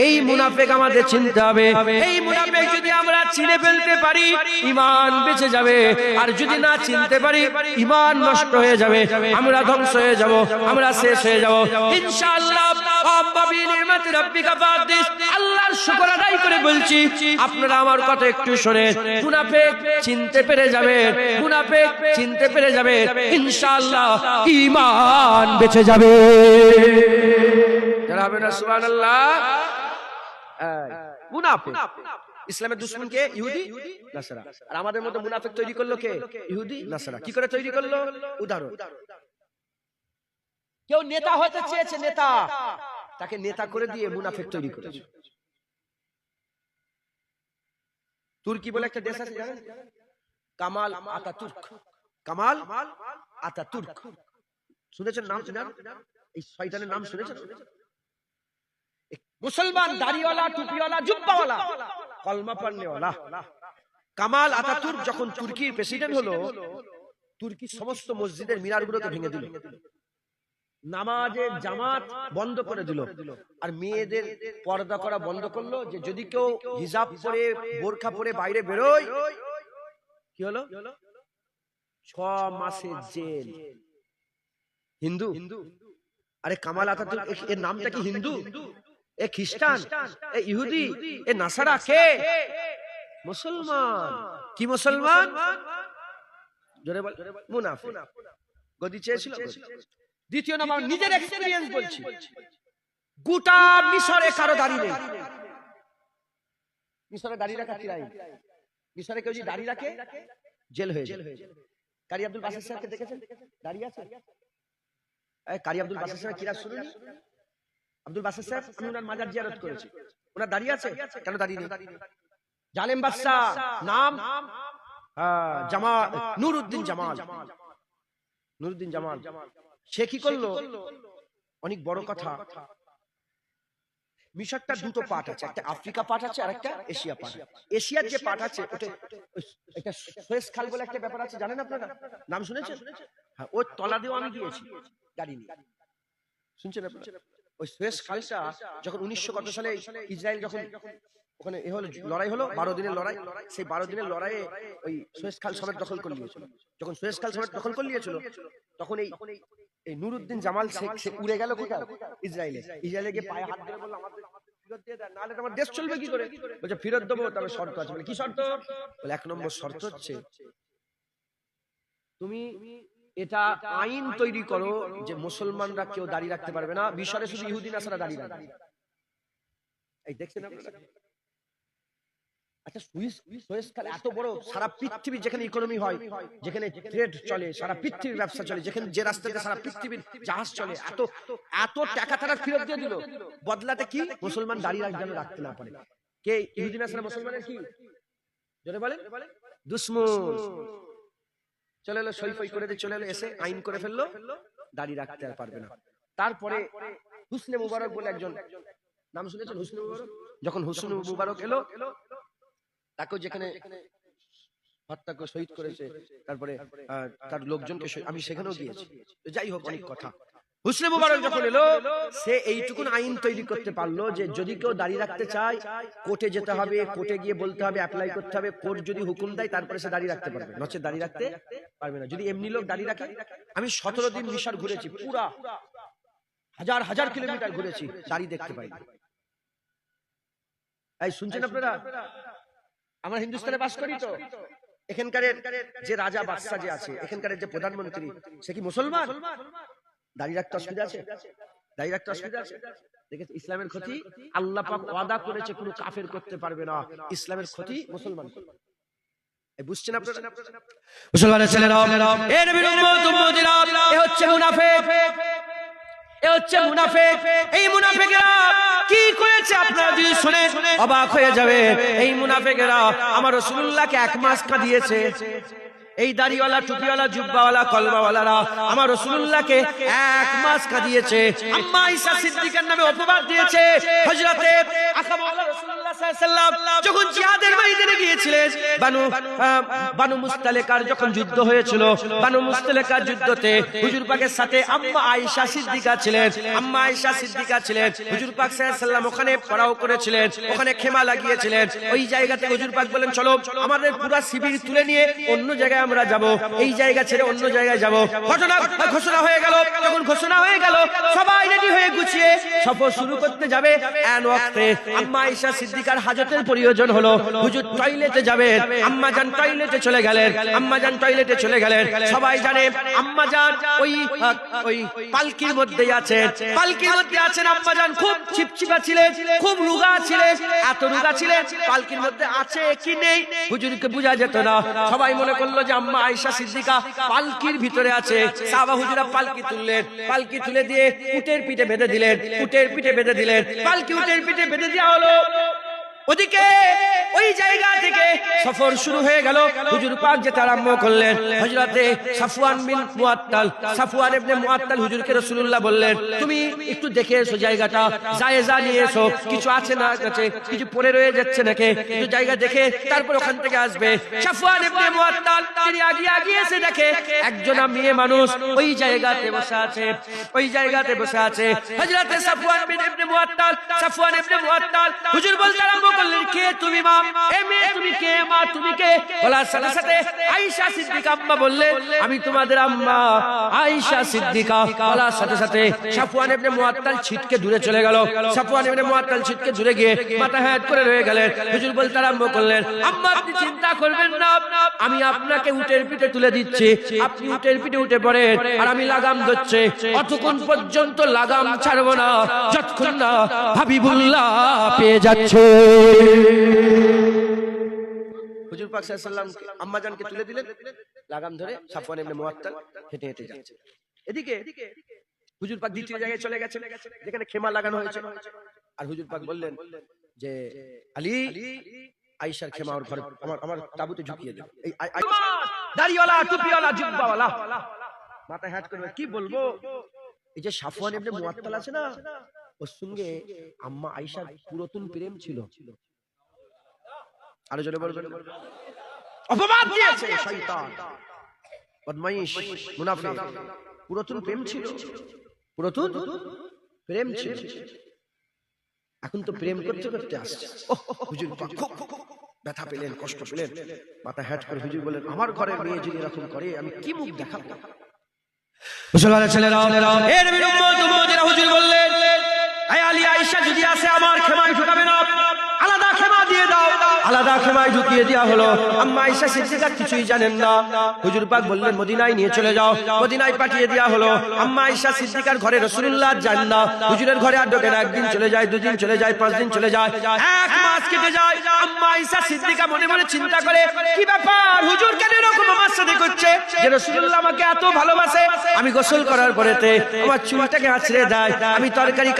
এই মুনাফিক আমাদের চিনতে হবে। এই মুনাফিক যদি আমরা চিনে ফেলতে পারি, ঈমান বেঁচে যাবে। আর যদি না চিনতে পারি, ঈমান নষ্ট হয়ে যাবে, আমরা ধ্বংস হয়ে যাব, আমরা শেষ হয়ে যাব ইনশাআল্লাহ। আল্লাহর শুকর আদায় করে বলছি, আপনারা আমার কথা একটু শুনেন। মুনাফিক চিনতে পেরে যাবে, মুনাফিক চিনতে পেরে যাবে, ইনশাআল্লাহ ঈমান বেঁচে যাবে। যারা হবে না সুবহানাল্লাহ। মুনাফিক ইসলামের দুশমন কে? ইহুদি নাসারা। আর আমাদের মধ্যে মুনাফিক তৈরি করলো কে? ইহুদি নাসারা। কি করে তৈরি করলো? উদাহরণ, কেউ নেতা হতে চেয়েছে, নেতা, তাকে নেতা করে দিয়ে মুনাফিক তৈরি করেছে। তুর্কি বলে একটা দেশ আছে জানেন? কামাল আতাতুর্ক, কামাল আতাতুর্ক শুনেছেন নাম? এই শয়তানের নাম শুনেছেন? মুসলমান, দাড়িওয়ালা, টুপিওয়ালা, জুব্বাওয়ালা, কলমা পড়নেওয়ালা কামাল আতাতুর্ক যখন তুর্কির প্রেসিডেন্ট হলো, তুর্কির সমস্ত মসজিদের মিনারগুলোকে ভেঙে দিল, নামাজের জামাত বন্ধ করে দিল, আর মেয়েদের পর্দা করা বন্ধ করলো। যে যদি কেউ হিজাব পরে, বোরখা পরে বাইরে বেরোয়, কি হলো? 6 মাসের জেল। হিন্দু? আরে কামাল আতাতুর্ক এর নামটা কি হিন্দু? এ খ্রিস্টান, এ ইহুদি, এ নাসারা কে? মুসলমান। কি মুসলমান? জোরে বল। মুনাফিক। গদি চেয়েছিল। দ্বিতীয় নাম্বার, নিজের এক্সপেরিয়েন্স বলছি, গোটা মিশরে কারো দাড়ি নেই। মিশরে দাড়ি রাখা কি আইন? মিশরে কেউ যদি দাড়ি রাখে জেল হয়ে যায়। কারি আব্দুল বাসির সাহেবকে দেখেছেন? দাড়ি আছে? কারি আব্দুল বাসির সাহেব কিরা শুনুনি? আব্দুল বাসির সাহেব, আমি ওনার মাজার জিয়ারত করেছি, ওনার দাড়ি আছে? কেন দাড়ি নেই? জালেম বাদশা, নাম জামাল, নুরউদ্দিন জামাল, নুরউদ্দিন জামাল। সে কি করলো? অনেক বড় কথা। মিশরটা দুটো পার্ট আছে, একটা আফ্রিকা পার্ট আছে আর একটা এশিয়া পার্ট। এশিয়ার যে পার্ট আছে ওটা, এটা সুয়েজ খাল বলে একটা ব্যাপার আছে, জানেন আপনারা? নাম শুনেছেন? হ্যাঁ, ওর তলা দিয়েও আমি গিয়েছি গাড়ি নিয়ে, শুনছেন আপনারা? ওই সুয়েজ খালটা যখন 1900 কত সালে ইসরায়েল যখন ওখানে লড়াই হলো, 12 দিনের লড়াই, সেই 12 দিনের লড়াইয়ে ওই সুয়েজ খাল সমেত দখল করে নিয়েছিল। যখন সুয়েজ খাল সমেত দখল করে নিয়েছিল, তখন এই নুরউদ্দিন জামাল সে উড়ে গেল কোথায়? ইসরায়েলে। ইসরায়েলে গিয়ে পায়ে হাত ধরে বলল, আমাদের ফেরত দিয়ে দেন, নাহলে তোমার দেশ চলবে কি করে? বলছে ফেরত দেবো, তবে শর্ত আছে। বলে কি শর্ত? বলে 1 নম্বর শর্ত হচ্ছে তুমি এটা আইন তৈরি করো যে মুসলমানরা কেউ দাড়ি রাখতে পারবে না, মিশরে শুধু ইহুদি নাসারা দাড়ি রাখবে। এই দেখছেন আপনারা? আচ্ছা, সুয়েজ খাল এত বড়, সারা পৃথিবী যেখানে ইকোনমি হয়, যেখানে ট্রেড চলে, সারা পৃথিবীর ব্যবসা চলে, যেখানে যে রাস্তাতে সারা পৃথিবীর জাহাজ চলে, এত টাকা তারা ফেরত দিয়ে দিল। বদলাতে কি? মুসলমান দাড়ি যেন রাখতে না পারে। কে? ইহুদি নাসারা মুসলমানের কি জোরে বলেন? দুশমন। চলে এলো, সই ফই করে দিয়ে চলে এলো, এসে আইন করে ফেললো, দাড়ি রাখতে আর পারবে না। তারপরে হুসনে মুবারক বলে একজন, নাম শুনেছেন? হুসনে মুবারক। যখন হুসনে মুবারক এলো, তাকেও যেখানে হত্যা করে শহীদ করেছে, তারপরে তার লোকজনকে, আমি সেখানেও গিয়েছি। যাই হোক, অনেক কথা। হুসনে মুবারক যখন এলো, সে এইটুকুন আইন তৈরি করতে পারলো যে যদি কেউ দাড়ি রাখতে চায়, কোর্টে যেতে হবে, কোর্টে গিয়ে বলতে হবে, অ্যাপ্লাই করতে হবে, কোর্ট যদি হুকুম দেয় তারপরে সে দাড়ি রাখতে পারবে, নচেত দাড়ি রাখতে পারবে না। যদি এমনি লোক দাড়ি রাখে, আমি 17 দিন মিশর ঘুরেছি, পুরা হাজার হাজার কিলোমিটার ঘুরেছি, দাড়ি দেখতে পাই। এই শুনছেন আপনারা? আমরা হিন্দুস্তানে বাস করি, তো এখানকার যে রাজা বাদশা যে আছে, এখানকার যে প্রধানমন্ত্রী, সে কি মুসলমান? দাড়ি রাখতে অসুবিধা আছে? দাড়ি রাখতে অসুবিধা আছে? দেখেছে ইসলামের ক্ষতি আল্লাহ পাক ওয়াদা করেছে, কোনো কাফের করতে পারবে না। ইসলামের ক্ষতি মুসলমান। বুঝছেন আপনারা? মুসলমানের ছেলেরা, এ নবীর উম্মত উম্মতিরা, এ হচ্ছে মুনাফিক, এ হচ্ছে মুনাফিক। এই মুনাফিকেরা কি করেছে আপনারা যদি শুনে অবাক হয়ে যাবে। এই মুনাফিকেরা আমার রাসূলুল্লাহকে 1 মাস কাঁদিয়েছে। এই দাড়িওয়ালা, টুপিওয়ালা, জুব্বাওয়ালা, কলমাওয়ালারা আমার রাসূলুল্লাহকে 1 মাস কাঁদিয়েছে। আম্মা আয়েশা সিদ্দিকার নামে অপবাদ দিয়েছে। হযরতে আকামাওয়ালা রাসূলুল্লাহ সাল্লাল্লাহু আলাইহি ওয়াসাল্লাম যখন জিহাদের ময়দানে গিয়েছিলেন, বানু মুস্তালিকার যখন যুদ্ধ হয়েছিল, বানু মুস্তালিকার যুদ্ধতে হুজুর পাকের সাথে আম্মা আয়েশা সিদ্দিকা ছিলেন। আম্মা আয়েশা সিদ্দিকা ছিলেন। হুজুর পাক সাল্লাল্লাহু আলাইহি ওয়াসাল্লাম ওখানে পড়াও করেছিলেন, ওখানে খেমা লাগিয়েছিলেন। ওই জায়গাতে হুজুর পাক বলেন, চলো আমাদের পুরো শিবির তুলে নিয়ে অন্য জায়গায় আমরা যাব, এই জায়গা ছেড়ে অন্য জায়গায় যাব। ঘোষণা হয়ে গেল। যখন ঘোষণা হয়ে গেল, সবাই রেডি হয়ে গুছিয়ে সফর শুরু করতে যাবে। এন ওয়াক্তে আম্মা আয়েশা সিদ্দিকার হাজতের প্রয়োজন হলো। হুজুর টয়লেটে যাবেন। আম্মা জান টয়লেটে চলে গেলেন। আম্মা জান টয়লেটে চলে গেলেন। সবাই জানে আম্মা জান ওই পালকির মধ্যেই আছেন। পালকির মধ্যে আছেন আম্মা জান। খুব চিপচিপা ছিলেন, খুব রুগা ছিলেন। এত রুগা ছিলেন, পালকির মধ্যে আছে কি নেই হুজুরকে বোঝা যেত না। সবাই মনে করলো যে আম্মা আয়েশা সিদ্দিকা পালকির ভিতরে আছে। সাহাবা হুজুরা পালকি তুললেন। পালকি তুলে দিয়ে উটের পিঠে বেঁধে দিলেন। উটের পিঠে বেঁধে দিলেন। পালকি উটের পিঠে বেঁধে দেওয়া হলো। ওদিকে ওই জায়গা থেকে সফর শুরু হয়ে গেল। হুজুর পাক যেতে আরম্ভ করলেন। হযরতে সাফওয়ান বিন মুআত্তাল, সাফওয়ান ইবনে মুআত্তাল হুজুরকে রাসূলুল্লাহ বললেন, তুমি একটু দেখে এসো জায়গাটা, জায়েজা নিয়ে এসো, কিছু আছে না কাছে, কিছু পড়ে রয়ে যাচ্ছে নাকি, একটু জায়গা দেখে তারপর ওখান থেকে আসবে। সাফওয়ান ইবনে মুআত্তাল তিনি আগিয়ে এসে দেখে একজন মেয়ে মানুষ ওই জায়গাতে বসে আছে। ওই জায়গাতে বসে আছে হযরতে সাফওয়ান ইবনে মুআত্তাল হুজুর বলতে আরম্ভ করলেন, কে তুমি মা? এ মেয়ে তুমি কে? মা তুমি কে? বলার সাথে সাথে আয়েশা সিদ্দিকা আম্মা বললেন, আমি তোমাদের আম্মা আয়েশা সিদ্দিকা। বলার সাথে সাথে সাফওয়ান ইবনে মুআত্তাল ছিটকে দূরে চলে গেল। সাফওয়ান ইবনে মুআত্তাল ছিটকে দূরে গিয়ে মাথা হেঁট করে রয়ে গেলেন। হুজুর বলতে আরম্ভ করলেন, আম্মা আপনি চিন্তা করবেন না, আমি আপনাকে উটের পিঠে তুলে দিচ্ছি। আপনি উটের পিঠে উঠে পড়েন, আর আমি লাগাম ধরছি। অতক্ষণ পর্যন্ত লাগাম ছাড়বো না যতক্ষণ না হাবিবুল্লাহ পেয়ে যাচ্ছে। হুজুর পাক সাল্লাল্লাহু আলাইহি ওয়াসাল্লাম আম্মা জানকে তুলে দিলেন। লাগাম ধরে সাফওয়ান ইবনে মুআত্তাল হেঁটে হেঁটে যাচ্ছে। এদিকে হুজুর পাক দ্বিতীয় জায়গায় চলে গেছেন, যেখানে খেমা লাগানো হয়েছে। আর হুজুর পাক বললেন যে, আলী আয়েশার খেমা ওর ঘরে আমার তাবুতে ঝুঁকিয়ে দাও। এই দাড়িওয়ালা, টুপিওয়ালা, জুব্বাওয়ালা মাথা হ্যাট করবে, কি বলবো? এই যে সাফওয়ান ইবনে মুআত্তাল আছে না, ওর সঙ্গে আম্মা আয়েশার পুরাতন প্রেম ছিল। আরো জোরে বলবেন। অপবাদ দিয়েছে শয়তান, বদমাইশ, মুনাফিক। পুরাতন প্রেম ছিল, পুরাতন প্রেম ছিল। এখন তো প্রেম করতে করতে আসছে। হুজুর খুব ব্যথা পেলেন, কষ্ট পেলেন, মাথা হ্যাট করে হুজুর বলেন, আমার ঘরের মেয়ে যদি এরকম করে আমি কি মুখ দেখাবো? মুসলমানের ছেলেরা, এর বিরুদ্ধে হুজুর বললেন, আলী আয়েশা যদি আসে আমার খেমায় ঢুকাবে না, আলাদা খেমা দিয়ে দাও। আলাদা খেমায় ঢুকিয়ে দেওয়া হলো। আম্মা আয়েশা সিদ্দিকা কিছুই জানেন না। হুজুর পাক বললেন, মদিনায় নিয়ে চলে যাও। মদিনায় পাঠিয়ে দেওয়া হলো। আম্মা আয়েশা সিদ্দিকার ঘরে রাসূলুল্লাহ যান না। হুজুরের ঘরে আর ঢোকে না। একদিন চলে যায়, দুদিন চলে যায়, 5 দিন চলে যায়, 1 মাস কেটে যায়। আম্মা আয়েশা সিদ্দিকা মনে মনে চিন্তা করে, কি ব্যাপার, হুজুর কেন এরকম আমার সাথে করছে? যে রাসূলুল্লাহ আমাকে এত ভালোবাসে, আমি গোসল করার পরেতে আমার চুলটাকে আঁচড়ে দেয়, আমি তরকারি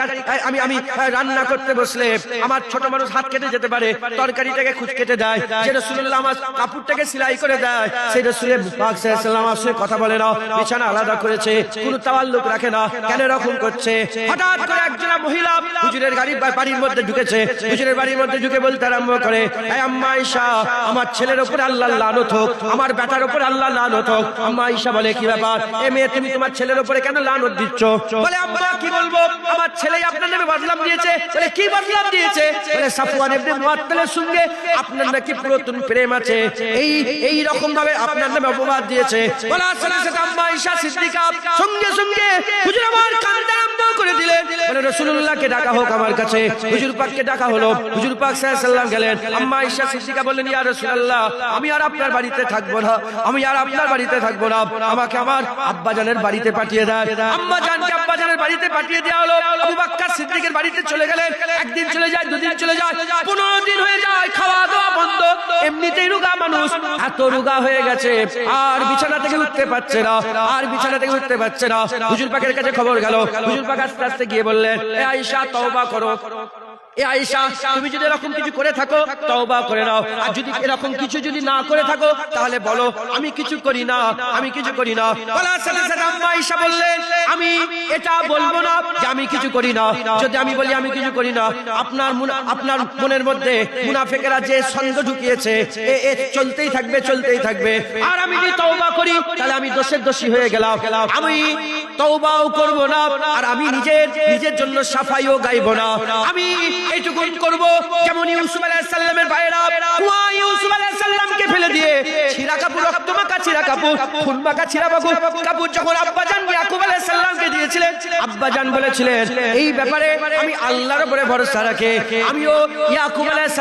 আমি রান্না করতে বসলে আমার ছোট মানুষ হাত কেটে যেতে পারে, তরকারিটাকে খুঁজ কেটে দেয়। যে রাসূলুল্লাহ আমার কাপড়টাকে সেলাই করে দেয়, সেই রাসূল পাক সাল্লাল্লাহু আলাইহি ওয়াসাল্লাম আমার সঙ্গে কথা বলে না, বিছানা আলাদা করেছে, কোনো তাওয়াল্লুক রাখে না, কেন এরকম করছে? হঠাৎ করে একজন মহিলা হুজুরের বাড়ির মধ্যে ঢুকেছে। হুজুরের বাড়ির মধ্যে ঢুকে বলতে আরম্ভ করে, এই আম্মা আয়েশা, আমার ছেলের উপর আল্লাহর লানত হোক, আমার বেটার উপর আল্লাহর লানত হোক। আম্মা আয়েশা বলে, কি ব্যাপার? এ মেয়ে, তুমি তোমার ছেলের উপরে কেন লানত দিচ্ছ? বলে, আম্মা কি বলবো, আমার ছেলেই আপনার নামে বদনাম দিয়েছে। বলে, কি বদনাম দিয়েছে? বলে, সাফওয়ান ইবনে মুআত্তালের সঙ্গে আপনার নাকি পুরাতন প্রেম আছে, এই রকম ভাবে আপনার নামে অপবাদ দিয়েছে। বলার সাথে সাথে আম্মা আয়েশা সিদ্দিকা সঙ্গে সঙ্গে হুজুর আমার কান্দা আরম্ভ করে দিলেন। বলে রাসূলুল্লাহকে ডাকা হোক আমার কাছে। হুজুর পাককে ডাকা হলো। হুজুর পাক সাল্লাল্লাহু আলাইহি ওয়াসাল্লাম গেলেন। আম্মা আয়েশা সিদ্দিকা বললেন, ইয়া রাসূলুল্লাহ, আমি আর আপনার বাড়িতে থাকবো না, আমি আর আপনার বাড়িতে থাকবো না, আমাকে আমার আব্বাজানের বাড়িতে পাঠিয়ে দেন। আম্মা জানকে আব্বাজানের বাড়িতে পাঠিয়ে দেওয়া হলো। আবু বকর সিদ্দিকের বাড়িতে চলে গেলেন। একদিন চলে যায়, দুদিন চলে যায়, 15 দিন হয়ে যায়, খাওয়া দাওয়া বন্ধ। এমনিতেই রোগা মানুষ, এত রোগা হয়ে গেছে আর বিছানা থেকে উঠতে পারছে না, আর বিছানা থেকে উঠতে পারছে না। হুজুর পাকের কাছে খবর গেল। হুজুর পাক আস্তে আস্তে গিয়ে বললেন, এ আয়েশা তওবা করো, এ আয়েশা তুমি যদি এরকম কিছু করে থাকো তওবা করে নাও, আর যদি এরকম কিছু যদি না করে থাকো তাহলে বলো আমি কিছু করি না, আমি কিছু করি না। বলার সাথে সাথে আম্মা আয়েশা বললেন, আমি এটা বলবো না যে আমি কিছু করি না। যদি আমি বলি আমি কিছু করি না, আপনার মনের মধ্যে মুনাফিকেরা যে সন্দেহ ঢুকিয়েছে এ চলতেই থাকবে, চলতেই থাকবে। আর আমি যদি তওবা করি তাহলে আমি দোষের দোষী হয়ে গেলাম, আমি তওবাও করব না, আর আমি নিজের জন্য সাফাইও গাইব না। আমি এইটুকুন করব যেমন ইউসুফ আলাইহিস সালামের ভাইরা কুয়ায় ইউসুফ আলাইহিস সালামকে ফেলে দিয়ে ছিঁড়া কাপড়, রক্তমাখা ছিঁড়া কাপড়, খুন মাখা ছিঁড়া কাপড় যখন আব্বাজান ইয়াকুব আলাইহিস সালামকে দিয়েছিলেন, আব্বাজান বলেছিলেন এই ব্যাপারে আমি আল্লাহর উপরে ভরসা রাখি, আমিও ইয়াকুব আলাইহিস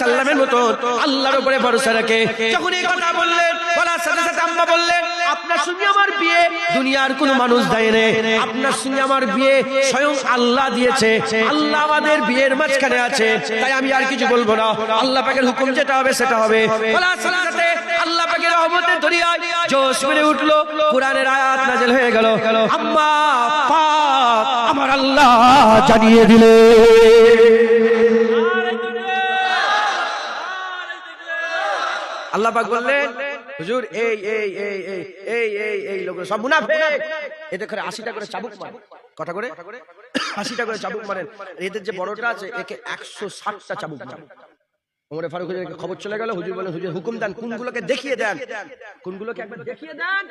সালামের মতো আল্লাহর উপরে ভরসা রাখি। যখন এই কথা বললেন, বলার সাথে সাথে আম্মা বললেন, আপনার সঙ্গে আমার বিয়ে দুনিয়ার কোনো মানুষ দেয় না, আপনার সঙ্গে আমার বিয়ে স্বয়ং আল্লাহ দিয়েছে, আল্লাহ আমাদের বিয়ের মাঝখানে আছে, তাই আমি আর কিছু বলবো না, আল্লাহ পাকের হুকুম যেটা হবে সেটা হবে। বলার সাথে সাথে আল্লাহ পাকের রহমতের দরিয়ায় জোশ মেরে উঠলো, কোরআনের আয়াত নাযিল হয়ে গেল। আম্মা পাক আমার আল্লাহ জানিয়ে দিলে, আল্লাহ পাক বললেন, হুজুর এই লোক সব মুনাফিক, এদের করে 80টা করে চাবুক মারেন, কথা করে 80টা করে চাবুক মারেন। এদের যে বড়টা আছে একে 160টা চাবুক মারেন। ওমর ফারুক হুজুরকে খবর চলে গেল। হুজুর বলেন, হুজুর হুকুম দেন, কোনগুলোকে দেখিয়ে দেন, কোনগুলোকে একবার দেখিয়ে দেন,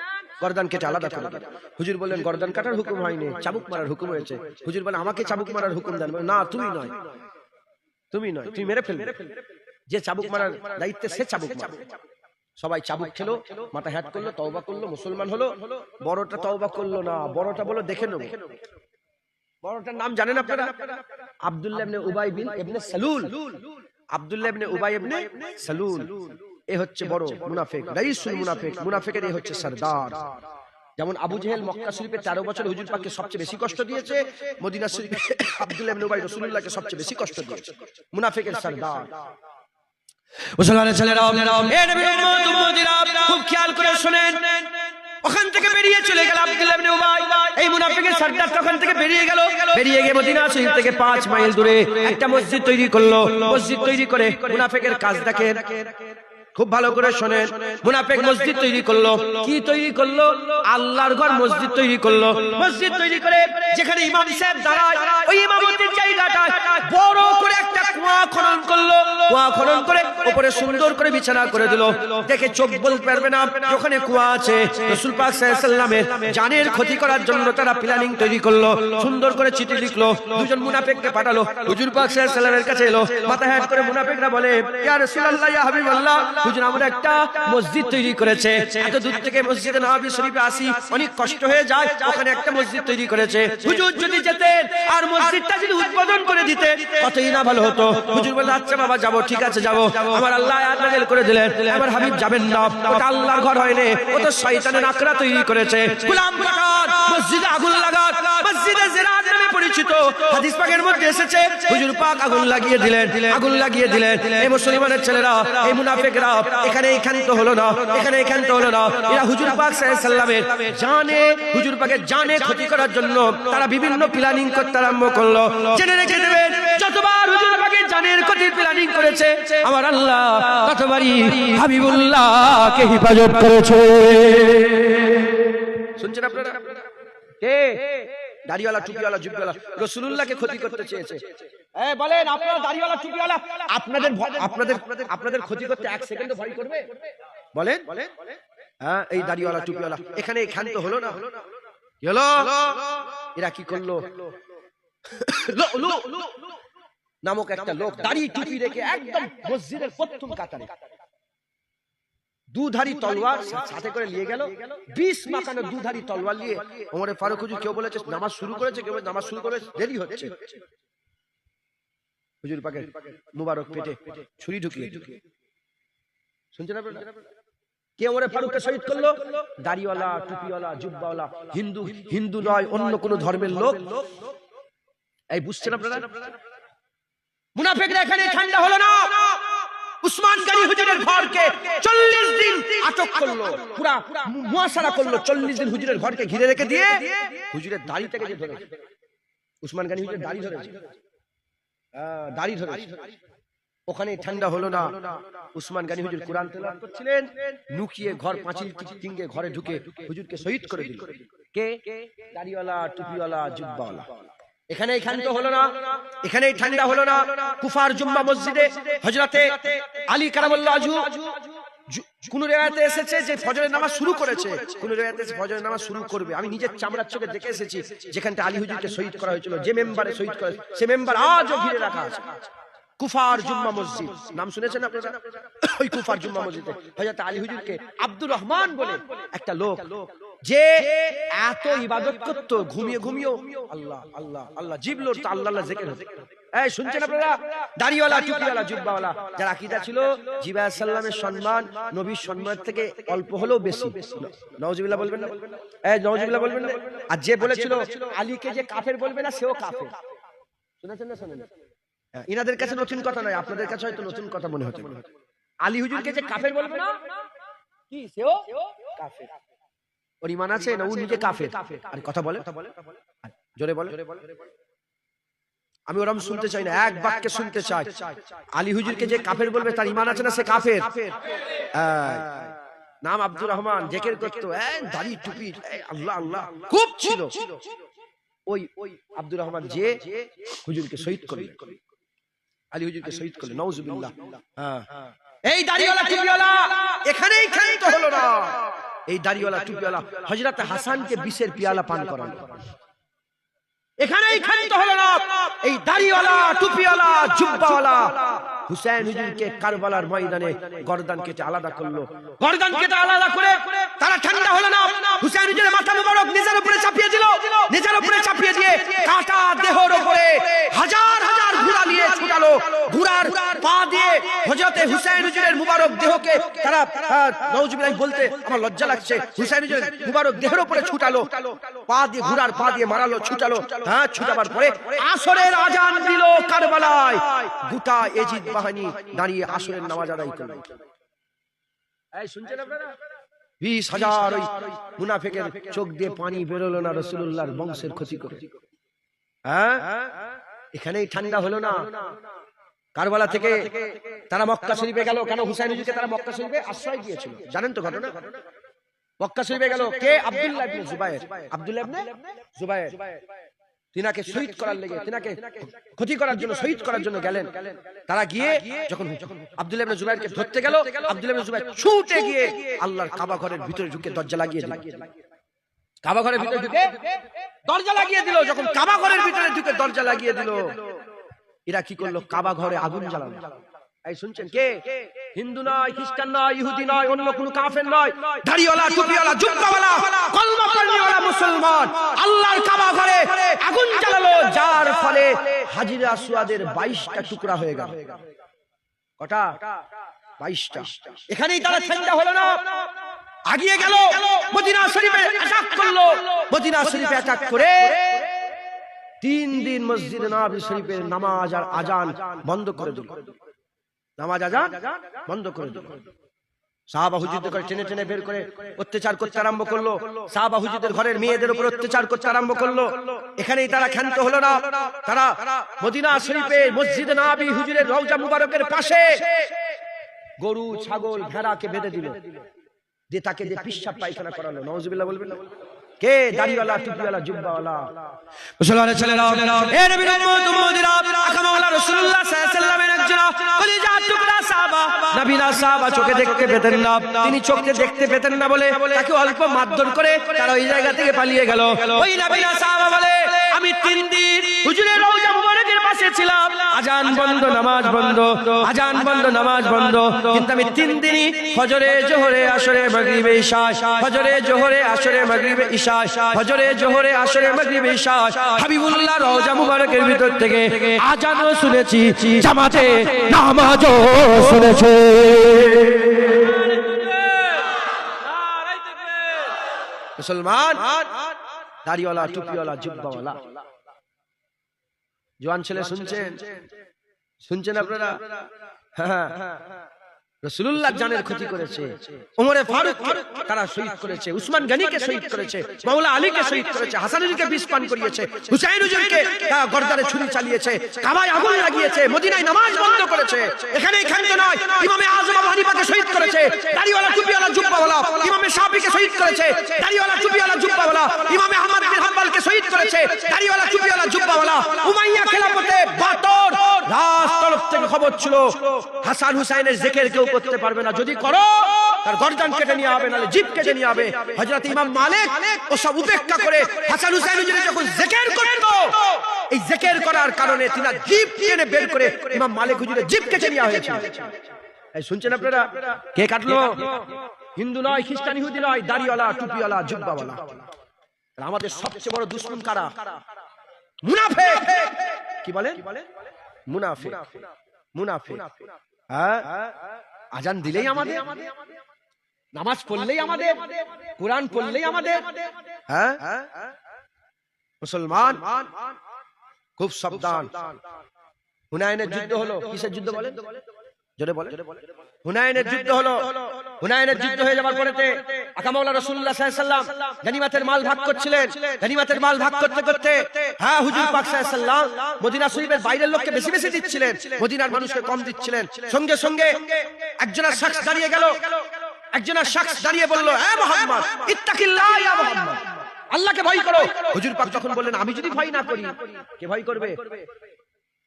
গর্দান কেটে আলাদা করে দেন। হুজুর বললেন, গর্দান কাটার হুকুম হয়নি, চাবুক মারার হুকুম হয়েছে। হুজুর বলেন, আমাকে চাবুক মারার হুকুম দেন। না, তুমি নয়, তুমি মেরে ফেলবে, যে চাবুক মারার দায়িত্বে সে চাবুক মারবে। সবাই চাবুক খেলো, মাথা হ্যাট করলো, তওবা করলো, মুসলমান হলো। বড়টা তওবা করলো না, বড়টা বলো দেখে নেবো। বড়টার নাম জানেন আপনারা? আব্দুল্লাহ ইবনে উবাই ইবনে সালুল। আব্দুল্লাহ ইবনে উবাই ইবনে সালুল, এ হচ্ছে বড় মুনাফিক, রাইসুল মুনাফিক, মুনাফিকের এ হচ্ছে সরদার। যেমন আবু জেহেল মক্কা শরীফে 13 বছর হুজুর পাককে সবচেয়ে বেশি কষ্ট দিয়েছে, মদিনা শরীফে আব্দুল্লাহ ইবনে উবাই রাসূলুল্লাহকে সবচেয়ে বেশি কষ্ট দিয়েছে, মুনাফিকের সরদার। মুসলমানের ছেলেরা, এ নবীর উম্মত উম্মতিরা, খুব খেয়াল করে শুনেন। ওখান থেকে বেরিয়ে চলে গেল আব্দুল্লাহ ইবনে উবাই, এই মুনাফিকের সরদার ওখান থেকে বেরিয়ে গেল। বেরিয়ে গিয়ে মদিনা শরীফ থেকে 5 মাইল দূরে একটা মসজিদ তৈরি করলো। মসজিদ তৈরি করে মুনাফিকের কাজ দেখেন, খুব ভালো করে শোনেন। মুনাফিক মসজিদ তৈরি করলো, কি তৈরি করলো? আল্লাহর ঘর মসজিদ তৈরি করলো। মসজিদ তৈরি করে যেখানে ইমাম সাহেব দাঁড়ায় ওই ইমামতির জায়গাটা বড় করে একটা কুয়া খনন করলো। কুয়া খনন করে উপরে সুন্দর করে বিছানা করে দিল, দেখে চোখ বলতে পারবে না ওখানে কুয়া আছে। রাসূল পাক সাল্লাল্লাহু আলাইহি ওয়াসাল্লামের জানের ক্ষতি করার জন্য তারা প্ল্যানিং তৈরি করলো, সুন্দর করে চিঠি লিখলো, দুজন মুনাফিককে পাঠালো। হুজুর পাক সাল্লাল্লাহু আলাইহি ওয়াসাল্লামের কাছে এলো, মাথা হ্যাট করে মুনাফিকরা বলে, ইয়া রাসূলুল্লাহ, ইয়া হাবিবাল্লাহ, হুজুর আমরা একটা মসজিদ তৈরি করেছে, এত দূর থেকে মসজিদে নববী শরীফে আসি, অনেক কষ্ট হয়ে যায়, ওখানে একটা মসজিদ তৈরি করেছে। হুজুর যদি যেতেন আর মসজিদটা যদি উদ্বোধন করে দিতেন কতই না ভালো হতো। হুজুর বললেন, আচ্ছা বাবা যাব, ঠিক আছে যাব। আমার আল্লাহ আয়াত নাযিল করে দিলেন, আমার হাবিব যাবেন না, ওটা আল্লাহর ঘর হয়নি, ও তো শয়তানের আকরা তৈরি করেছে। গোলাম পাঠান মসজিদে আগুন লাগান, মসজিদে জিরাত নামে পরিচিত হাদিস পাকের মধ্যে এসেছে, হুজুর পাক আগুন লাগিয়ে দিলেন, আগুন লাগিয়ে দিলেন। এই মুসলমানের ছেলেরা, এই মুনাফিকরা এখানে ক্ষান্ত হলো না, এখানে ক্ষান্ত হলো না। এরা হুজুর পাক সাল্লাল্লাহু আলাইহি ওয়াসাল্লামের জানে, হুজুর পাকের জানে ক্ষতি করার জন্য তারা বিভিন্ন প্ল্যানিং করতে আরম্ভ করলো। জেনে রেখে দেবেন, যতবার হুজুর পাকের জানের ক্ষতির প্ল্যানিং করেছে আমার আল্লাহ ততবারই হাবিবুল্লাহকে হেফাজত করেছে। শুনছেন আপনারা? কে? দাড়িওয়ালা, টুপিওয়ালা, জুব্বাওয়ালা রাসূলুল্লাহকে ক্ষতি করতে চেয়েছে। বলেন আপনারা দাড়িওয়ালা, টুপিওয়ালা আপনাদের ক্ষতি করতে 1 সেকেন্ডও ভয় করবে? বলেন। হ্যাঁ, এই দাড়িওয়ালা, টুপিওয়ালা এখানে ক্ষান্ত হলো না, কি হলো? এরা কি করলো? নামক একটা লোক দাড়ি টুপি রেখে একদম মসজিদের প্রথম কাতারে দুধারী তলোয়ার সাথে করে নিয়ে গেল, 20 মাখানো দুধারী তলোয়ার নিয়ে ওমরে ফারুক হুজুর কেউ বলেছে নামাজ শুরু করেছে, কেউ নামাজ শুরু করে দেরি হচ্ছে, হুজুর পাকের মুবারক পেটে ছুরি ঢুকিয়ে শুনছেন আপনারা? কে ওমরে ফারুককে শহীদ করলো? দাড়িওয়ালা, টুপিওয়ালা, জুব্বাওয়ালা, হিন্দু নয়, অন্য কোন ধর্মের লোক। এই বুঝছেন আপনারা? মুনাফিকরা এখানে ঠান্ডা হলো না, উসমান গনি হুজুরের ঘরকে 40 দিন আটক করলো, পুরা মুয়াসারা করলো, 40 দিন হুজুরের ঘরকে ঘিরে রেখে দিয়ে হুজুরের দাড়ি থেকে যে ধরেছে, উসমান গনি হুজুরের দাড়ি ধরেছে, দাড়ি ধরেছে। ওখানে ঠান্ডা হলো না, উসমান গনি হুজুর কুরআন তেলাওয়াত করছিলেন, লুকিয়ে ঘর পাঁচিল টিঙ্গে ঘরে ঢুকে হুজুরকে শহীদ করে দিল। কে? দাড়িওয়ালা, টুপিওয়ালা, জুব্বাওয়ালা। এখানেই ক্ষান্ত হলো না, এখানেই ঠান্ডা হলো না। কুফার জুম্মা মসজিদে হযরতে আলী কারামাল্লাহু ওয়াজহু, কোন রিওয়ায়াতে এসেছে যে ফজরের নামাজ শুরু করেছে, কোন রিওয়ায়াতে এসেছে ফজরের নামাজ শুরু করবে। আমি নিজের চামড়ার চোখে দেখে এসেছি যেখানটা আলী হুজুরকে শহীদ করা হয়েছিল, যে মেম্বারে শহীদ করা, সে মেম্বার আজও ঘিরে রাখা আছে। কুফার জুম্মা মসজিদ, নাম শুনেছেন আপনারা? ওই কুফার জুম্মা মসজিদে হযরত আলী হুজুরকে আব্দুর রহমান বলে একটা লোক, যে এত ইবাদত করতো, ঘুমিয়ে ঘুমিয়েও আল্লাহ আল্লাহ আল্লাহ, জিবলোর তো আল্লাহ আল্লাহ জিকির হতো। এই শুনছেন আপনারা? দাড়িওয়ালা, টুপিওয়ালা, জুব্বাওয়ালা, যার আকীদা ছিল জিবরাইল আলাইহিস সালামের সম্মান নবীর সম্মান থেকে অল্প হলেও বেশি। নাউজুবিল্লাহ বলবেন না? এই নাউজুবিল্লাহ বলবেন না? আর যে বলেছিল আলীকে যে কাফের বলবে না, সেও কাফের। শুনেছেন না? শুনেন? ইনাদের কাছে নতুন কথা নয়, আপনাদের কাছে হয়তো নতুন কথা মনে হচ্ছে। আলী হুজুরকে যে কাফের বলবে না, কি সেও কাফের। ওর ঈমান আছে না? ও নিজে কাফের। আর কথা বলে, জোরে বলে। আমি ওরম শুনতে চাই না, এক বাক্যে শুনতে চাই। আলী হুজুরকে যে কাফের বলবে তার ঈমান আছে না? সে কাফের। নাম আব্দুর রহমান, জিকির করতো, দাড়ি টুপি, আল্লাহ আল্লাহ খুব ছিল। ওই আব্দুর রহমান যে হুজুরকে শহীদ করলেন, আলী হুজুরকে শহীদ করলেন, নাউজুবিল্লাহ। এই দাড়িওয়ালা টুপিওয়ালা এখানেই ক্ষান্ত হলো না। এই দাড়িওয়ালা টুপিওয়ালা হযরত হাসানকে বিষের পিয়ালা পান করালো, এখানেই ক্ষান্ত হলো না। এই দাড়িওয়ালা, টুপিওয়ালা, জুব্বাওয়ালা হুসাইন হুজুরকে কারবালার ময়দানে গর্দান কেটে আলাদা করলো। গর্দান কেটে আলাদা করে তারা ঠান্ডা হলো না। হুসাইন হুজুরের মাথা মুবারক নিজের উপরে চাপিয়ে দিল, নিজের উপরে চাপিয়ে দিয়ে কাটা দেহের উপরে হাজার হাজার ঘোড়া নিয়ে ছুটালো। ঘোড়ার পা দিয়ে হযরতে হুসাইন হুজুরের মুবারক দেহকে তারা, নাউজুবিল্লাহ বলতে আমার লজ্জা লাগছে, হুসাইন হুজুরের মুবারক দেহের উপরে ছুটালো, পা দিয়ে, ঘোড়ার পা দিয়ে মারালো, ছুটালো। ছুটাবার পরে আসরের আজান দিল কারবালায়। গোটা এজিদ বাহিনী দাঁড়িয়ে আসরের নামাজ আদায় করল। এই শুনছেন আপনারা? 20,000 ওই মুনাফিকের চোখ দিয়ে পানি বেরোলো না রাসূলুল্লাহর বংশের ক্ষতি করে। এখানেই ঠান্ডা হলো না। কারবালা থেকে তারা মক্কা শরীফে গেল। কেন? হুসাইন হুজুরকে তারা মক্কা শরীফে আশ্রয় দিয়েছিল, জানেন তো ঘটনা? মক্কা শরীফে গেল কে? আব্দুল্লাহ ইবনে জুবায়ের। আব্দুল্লাহ ইবনে জুবায়ের তিনাকে শহীদ করার লেগে, তিনাকে ক্ষতি করার জন্য, শহীদ করার জন্য গেলেন। তারা গিয়ে যখন আব্দুল্লাহ ইবনে জুবায়েরকে ধরতে গেল, আব্দুল্লাহ ইবনে জুবায়ের ছুটে গিয়ে আল্লাহর কাবা ঘরের ভিতরে ঢুকে দরজা লাগিয়ে দিল। কাবা ঘরের ভিতরে ঢুকে দরজা লাগিয়ে দিল। যখন কাবা ঘরের ভিতরে ঢুকে দরজা লাগিয়ে দিল, এরা কি করলো? কাবা ঘরে আগুন জ্বালালো। এই শুনছেন? কে? হিন্দু নয়, খ্রিস্টান নয়, ইহুদি নয়, অন্য কোন কাফের নয়, দাড়িওয়ালা, টুপিওয়ালা, জুব্বাওয়ালা, কলমা পড়নেওয়ালা মুসলমান আল্লাহর কাবা ঘরে আগুন জ্বালালো, যার ফলে হাজির আসওয়াদের 22টা টুকরা হয়ে গেল। কটা? 22টা। এখানেই তারা ঠান্ডা হলো না, আগিয়ে গেল, মদিনা শরীফে অ্যাটাক করলো। মদিনা শরীফে অ্যাটাক করে 3 দিন মসজিদে নববী শরীফের নামাজ আর আজান বন্ধ করে দিল। নামাজ আজান বন্ধ করে দিল। সাহাবা হুজুরদের করে টেনে টেনে বের করে অত্যাচার করতে আরম্ভ করলো। সাহাবা হুজুরদের ঘরের মেয়েদের উপর অত্যাচার করতে আরম্ভ করলো। এখানেই তারা ক্ষান্ত হলো না। তারা মদিনা শরীফে মসজিদে নববী হুজুরের রওজা মুবারকের পাশে গরু, ছাগল, ভেড়াকে বেঁধে দিল, দিয়ে তাকে দিয়ে পিশাব পায়খানা করালো। নাউজুবিল্লাহ বলবেন না? কে? দাড়িওয়ালা, টুপিওয়ালা, জুব্বাওয়ালা মুসলমানের ছেলেরা, এ নবীর উম্মত উম্মতিরা, আকামাওয়ালা রাসূলুল্লাহ সাল্লাল্লাহু আলাইহি ওয়াসাল্লামের একজন কলিজার টুকরা সাহাবা, নবীনা সাহাবা চোখে দেখতে পেতেন না। তিনি চোখে দেখতে পেতেন না বলে তাকে অল্প মারধর করে তারা ওই জায়গা থেকে পালিয়ে গেল। ওই নবীনা সাহাবা বলে, আমি 3 দিন হুজুরের রওজা মুবারকের পাশে ছিলাম, আজান বন্ধ, নামাজ বন্ধ, আজান বন্ধ, নামাজ বন্ধ। কিন্তু আমি 3 দিনই ফজরে, জোহরে, আসরে, মাগরিবে, ইশা, ফজরে, জোহরে, আসরে, মাগরিবে, ইশা, ফজরে, জোহরে, আসরে, মাগরিবে, ইশা হাবিবুল্লাহ রওজা মুবারকের ভিতর থেকে আজানও শুনেছি, জামাতে নামাজও শুনেছি। মুসলমান, দাড়িওয়ালা, টুপিওয়ালা, জুব্বাওয়ালা জওয়ান ছেলে শুনছেন? শুনছেন আপনারা? হ্যাঁ, রাসূলুল্লাহ জানের ক্ষতি করেছে, ওমরে ফারুক তারা শহীদ করেছে, উসমান গনিকে শহীদ করেছে, মাওলা আলীকে শহীদ করেছে, হাসান আলীকে বিষ পান করিয়েছে, হুসাইন হুজুরকে গর্দানে ছুরি চালিয়েছে, কাবায় আগুন লাগিয়েছে, মদিনায় নামাজ বন্ধ করেছে। এখানেই ক্ষান্ত নয়, ইমামে আযম আবু হানিফাকে শহীদ করেছে, দাড়িওয়ালা, টুপিওয়ালা, জুব্বাওয়ালা, ইমামে শাফিকে শহীদ করেছে, দাড়িওয়ালা, টুপিওয়ালা, জুব্বাওয়ালা, ইমামে আহমদ বিন হাম্বলকে শহীদ করেছে, দাড়িওয়ালা, টুপিওয়ালা, জুব্বাওয়ালা। উমাইয়া খেলাফতে 72 রাজ তরফ থেকে খবর ছিল হাসান হুসাইনের জিকির কেউ করতে পারবে না, যদি করো তার গর্দান কেটে নিয়ে হবে, নালে জিভ কেটে নিয়ে হবে। হযরত ইমাম মালিক ও সব উপেক্ষা করে হাসান হুসাইন হুজুর যখন জিকির করত, এই জিকির করার কারণে তিনি জিভ টেনে বের করে ইমাম মালিক হুজুরের জিভ কেটে নেওয়া হয়েছে। এই শুনছেন আপনারা? কে কাটলো? হিন্দু নয়, খ্রিস্টান, ইহুদি নয়, দাড়িওয়ালা, টুপিওয়ালা, জুব্বাওয়ালা। আমাদের সবচেয়ে বড় দুশমন কারা? মুনাফিক। কি বলেন? মুনাফিক, মুনাফিক। হ্যাঁ, আজান দিলেই আমাদের, নামাজ পড়লেই আমাদের, কোরআন পড়লেই আমাদের। হ্যাঁ, মুসলমান খুব সাবধান। হুনাইনের যুদ্ধ হলো, কিসের যুদ্ধ বলেন? জোরে বলেন। হুনাইনের যুদ্ধ হলো। হুনাইনের যুদ্ধ হয়ে যাওয়ার পরেতে আকা মাওলা রাসূলুল্লাহ সাল্লাল্লাহু আলাইহি ওয়াসাল্লাম গনিমতের মাল ভাগ করছিলেন। গনিমতের মাল ভাগ করতে করতে হ্যাঁ, হুজুর পাক সাল্লাল্লাহু আলাইহি ওয়াসাল্লাম মদিনা শরীফের বাইরের লোককে বেশি বেশি দিচ্ছিলেন, মদিনার মানুষকে কম দিচ্ছিলেন। সঙ্গে সঙ্গে একজনের শখস দাঁড়িয়ে গেল, একজনের শখস দাঁড়িয়ে বলল, এ মুহাম্মদ ইত্তাকিল্লাহ ইয়া মুহাম্মদ, আল্লাহকে ভয় করো। হুজুর পাক তখন বললেন, আমি যদি ভয় না করি কে ভয় করবে?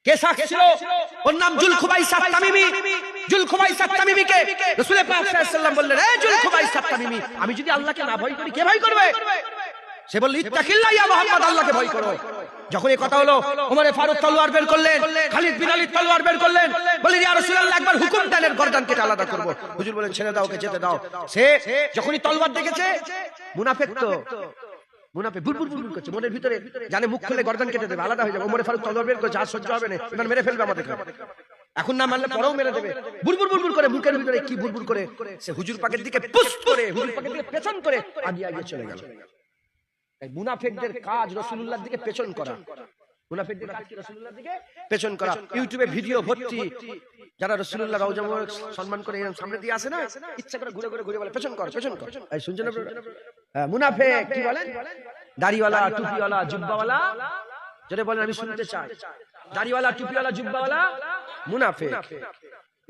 কে শখস ছিল? ওর নাম জুলখুবাইসা তামিমি। জুলখুবাইসা তামিমিকে রাসূল পাক সাল্লাল্লাহু আলাইহি ওয়াসাল্লাম বললেন, এ জুলখুবাইসা তামিমি, আমি যদি আল্লাহকে না ভয় করি কে ভয় করবে? সে বলল, ইত্তাকিল্লাহ ইয়া মুহাম্মদ, আল্লাহকে ভয় করো। যখন এই কথা হলো, ওমরে ফারুক তলোয়ার বের করলেন, খালিদ বিন ওয়ালিদ তলোয়ার বের করলেন, বললেন, ইয়া রাসূলুল্লাহ একবার হুকুম দেন এর গর্দান কেটে আলাদা করব। হুজুর বলেন, ছেড়ে দাও, ওকে যেতে দাও। সে যখনই তলোয়ার দেখেছে, মুনাফিক তো মুনাফিক বুলবুল বুলবুল করছে মনের ভিতরে, জানে মুখ খুলে গর্দান কেটে দেবে, আলাদা হয়ে যাবে। ওমরে ফারুক তলোয়ার বের করেছে, আর সহ্য হবে না, এবার মেরে ফেলবে আমাদের। এখন না মারলে পরেও মেরে দেবে। বুলবুল বুলবুল করে মুখের ভিতরে কি বুলবুল করে সে হুজুর পাকের দিকে পুশ করে, হুজুর পাকের দিকে পেছন করে আগিয়ে আগিয়ে চলে গেল। তাই মুনাফিকদের কাজ রাসূলুল্লাহর দিকে পেছন করা। মুনাফিকদের কাজ কি? রাসূলুল্লাহর দিকে পেছন করা। ইউটিউবে ভিডিও ভর্তি, যারা রাসূলুল্লাহ রওজা মুবারক সম্মান করে এরকম সামনে দিয়ে আসে না, ইচ্ছা করে ঘুরে ঘুরে ঘুরে বলে পেছন কর, পেছন কর। এই শুনছেন আপনারা? হ্যাঁ, মুনাফিক কি বলেন? দাড়িওয়ালা, টুপিওয়ালা, জুব্বাওয়ালা। যদি বলেন আমি শুনতে চাই। দাড়িওয়ালা, টুপিওয়ালা, জুব্বাওয়ালা মুনাফিক।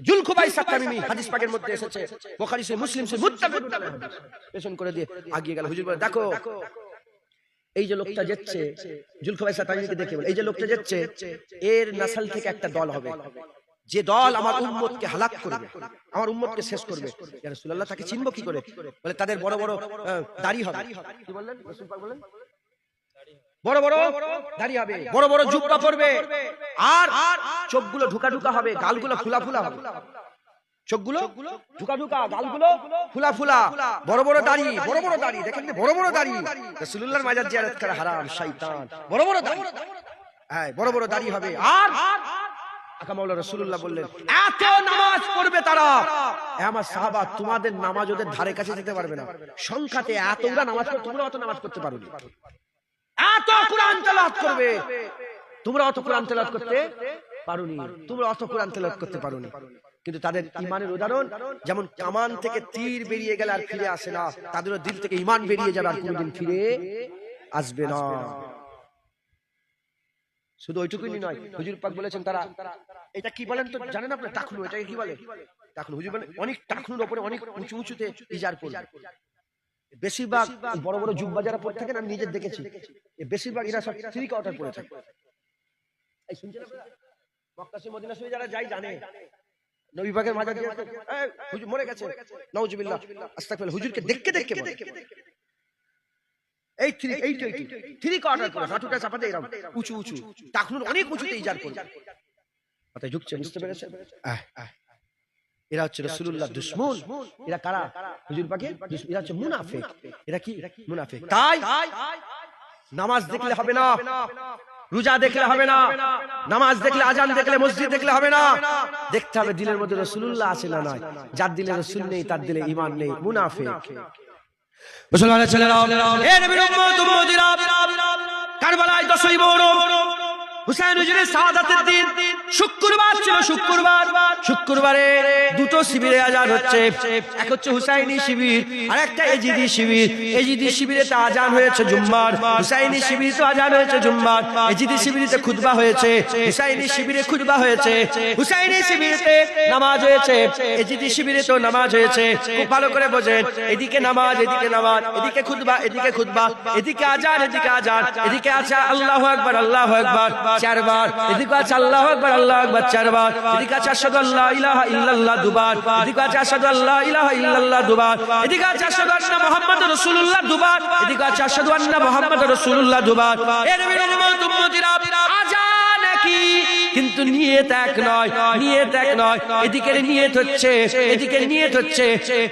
জুলখুবাইসা তামিমি হাদিস পাকের মধ্যে এসেছে, বুখারী সে মুসলিম সে মুত্তাফাকুন আলাইহি। পেছন করে দিয়ে আগিয়ে গেল। হুজুর বলে, দেখো এই যে লোকটা যাচ্ছে, জুলখুবাইসা তামিমিকে দেখে বলে, এই যে লোকটা যাচ্ছে, এর নসল থেকে একটা দল হবে, যে দল আমার উম্মতকে হালাক করবে, আমার উম্মতকে শেষ করবে। ইয়া রাসূলুল্লাহ, তাকে চিনব কি করে? বলে, তাদের বড় বড় দাড়ি হবে। কি বললেন? রাসূল পাক বলেন, বড় বড় দাড়ি হবে, বড় বড় জুব্বা পরবে, আর চোখগুলো ঢুকা ঢুকা হবে, গালগুলো ফুলা ফুলা হবে। চোখগুলো ঢুকা ঢুকা, গালগুলো ফুলা ফুলা, বড় বড় দাড়ি, বড় বড় দাড়ি। দেখেন বড় বড় দাড়ি, রাসূলুল্লাহর মাজার জিয়ারত করা হারাম, শয়তান। বড় বড় দাড়ি, হ্যাঁ বড় বড় দাড়ি হবে। আর আকা মাওলা রাসূলুল্লাহ বললেন, এত নামাজ পড়বে তারা, আমার সাহাবা তোমাদের নামাজ ওদের ধারে কাছে যেতে পারবে না। সংখ্যাতে এতগুলা নামাজ পড়ে, তোমরা অত নামাজ পড়তে পারোনি। এত কোরআন তেলাওয়াত করবে, তোমরা অত কোরআন তেলাওয়াত করতে পারোনি, তোমরা অত কোরআন তেলাওয়াত করতে পারোনি। কিন্তু তাদের ঈমানের উদাহরণ যেমন কামান থেকে তীর বেরিয়ে গেলে আর ফিরে আসে না, তাদেরও দিল থেকে ঈমান বেরিয়ে যাবে আর কোনোদিন ফিরে আসবে না। শুধু ওইটুকুই নয়, হুজুর পাক বলেছেন তারা, এটা কি বলেন তো জানেন আপনারা? টাকনু। এটাকে কি বলে? টাকনু। হুজুর বলেন অনেক টাকনুর উপরে অনেক উঁচু উঁচুতে ইজার পড়ে। বেশিরভাগ বড় বড় জুব্বা যারা পড়ে থাকেন, আমি নিজে দেখেছি, বেশিরভাগ এরা সব থ্রি কোয়ার্টার পড়ে থাকে। এই শুনছেন আপনারা? মক্কা শরীফ মদিনা শরীফ যারা যাই জানে, নবী পাকের মাজার দিয়ে হুজুর মরে গেছে, নাউজুবিল্লাহ, আস্তাগফিরুল্লাহ, হুজুরকে দেখতে দেখতে এই থ্রি কোয়ার্টার করে হাঁটুটা চাপাতে এরকম উঁচু উঁচু টাকনুর অনেক উঁচুতে ইজার করে। কথায় ঝুঁকছে, বুঝতে পেরেছেন? এরা হচ্ছে রাসূলুল্লাহ দুশমন। এরা কারা? হুজুর পাকের এরা হচ্ছে মুনাফিক। এরা কি? মুনাফিক। তাই নামাজ দেখলে হবে না, রোজা দেখলে হবে না, নামাজ দেখলে, আজান দেখলে, মসজিদ দেখলে হবে না, দেখতে হবে দিলের মধ্যে রাসূলুল্লাহ আছে না নাই। যার দিলে রাসূল নেই তার দিলে ঈমান নেই, মুনাফিক। মুসলমানের ছেলেরা, এ নবীর উম্মত উম্মতিরা, কারবালায় 10ই মুহররম হুসাইন হুজুরের শাহাদাতের দিন শুক্রবার ছিল। শুক্রবারে দুটো শিবিরে আজান হচ্ছে। এক হচ্ছে হুসাইনি শিবির আর একটা এজিদি শিবির। এজিদি শিবিরেতে আজান হয়েছে জুম্মার, হুসাইনি শিবিরে আজান হয়েছে জুম্মার। এজিদি শিবিরেতে খুতবা হয়েছে, হুসাইনি শিবিরে খুতবা হয়েছে। হুসাইনি শিবিরেতে নামাজ হয়েছে, এজিদি শিবিরে তো নামাজ হয়েছে। খুব ভালো করে বোঝেন, এদিকে নামাজ, এদিকে নামাজ, এদিকে খুতবা, এদিকে খুতবা, এদিকে আজান, এদিকে আজান, এদিকে আছে আল্লাহু আকবার, আল্লাহু আকবার 4 বার, এদিকে আছে আল্লাহু আকবার, আল্লাহু আকবার 4 বার, এদিকে আছে আশহাদু আল্লা ইলাহা ইল্লাল্লাহ 2 বার, এদিকে আছে আশহাদু আল্লা ইলাহা ইল্লাল্লাহ 2 বার, এদিকে আছে আশহাদু আন্না মুহাম্মাদুর রাসূলুল্লাহ 2 বার, এদিকে আছে আশহাদু আন্না মুহাম্মাদুর রাসূলুল্লাহ 2 বার। এ নবীর উম্মত উম্মতিরা, আজান কি কিন্তু নিয়ত এক নয়, নিয়ত এক নয়। এদিকে নিয়ত হচ্ছে, এদিকে নিয়ত হচ্ছে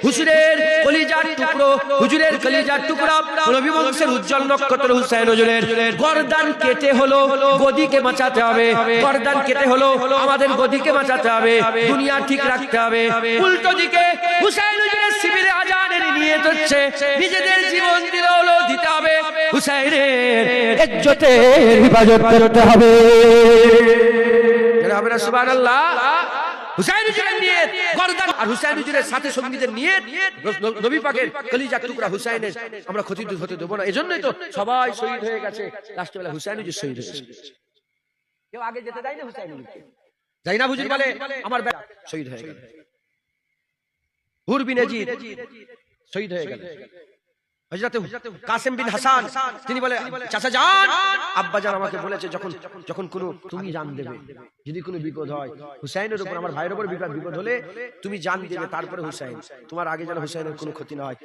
হুজুরের কলিজার টুকরো, হুজুরের কলিজার টুকরা, নবী বংশের উজ্জ্বল নক্ষত্র হুসাইন হুজুরের গর্দান কেটে হলো গদিকে বাঁচাতে হবে, গর্দান কেটে হলো আমাদের গদিকে বাঁচাতে হবে, দুনিয়া ঠিক রাখতে হবে। উল্টো দিকে হুসাইন হুজুরের শিবিরে আজানের নিয়ত হচ্ছে নিজেদের জীবন দিলে হলো দিতে হবে, হুসাইনের ইজ্জতের হেফাজত করতে হবে। হবে না? সুবহানাল্লাহ। হুসাইন হুজুরের নিয়ত গর্দান, আর হুসাইন হুজুরের সাথে সঙ্গীদের নিয়ত নবী পাকের কলিজার টুকরা হুসাইনের আমরা ক্ষতি হতে দেব না। এজন্যই তো সবাই শহীদ হয়ে গেছে, লাস্টে বেলা হুসাইন হুজুর শহীদ হয়েছে। কেউ আগে যেতে দেয় না হুসাইন হুজুরকে, যাই না হুজুর বলে আমার শহীদ হয়ে গেল। হুর বিন ইয়াজিদ শহীদ হয়ে গেল। হযরত কাসেম বিন হাসান তিনি বলে, চাচা জান, আব্বা জান আমাকে বলেছে যখন কোনো তুমি জান দেবে, যদি কোনো বিপদ হয় হুসাইনের উপর, আমার ভাইয়ের উপর বিপদ হলে তুমি জান দেবে, তারপরে হুসাইন, তোমার আগে যেন হুসাইনের কোনো ক্ষতি না হয়।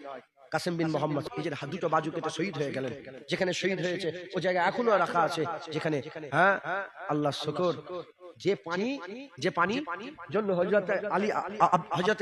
কাসেম বিন মোহাম্মদ নিজের হাত দুটো বাজু কেটে শহীদ হয়ে গেলেন। যেখানে শহীদ হয়েছে ও জায়গায় এখনো রাখা আছে, যেখানে হ্যাঁ আল্লাহ শুকর, যে পানি জন্য হযরত আলী, হযরত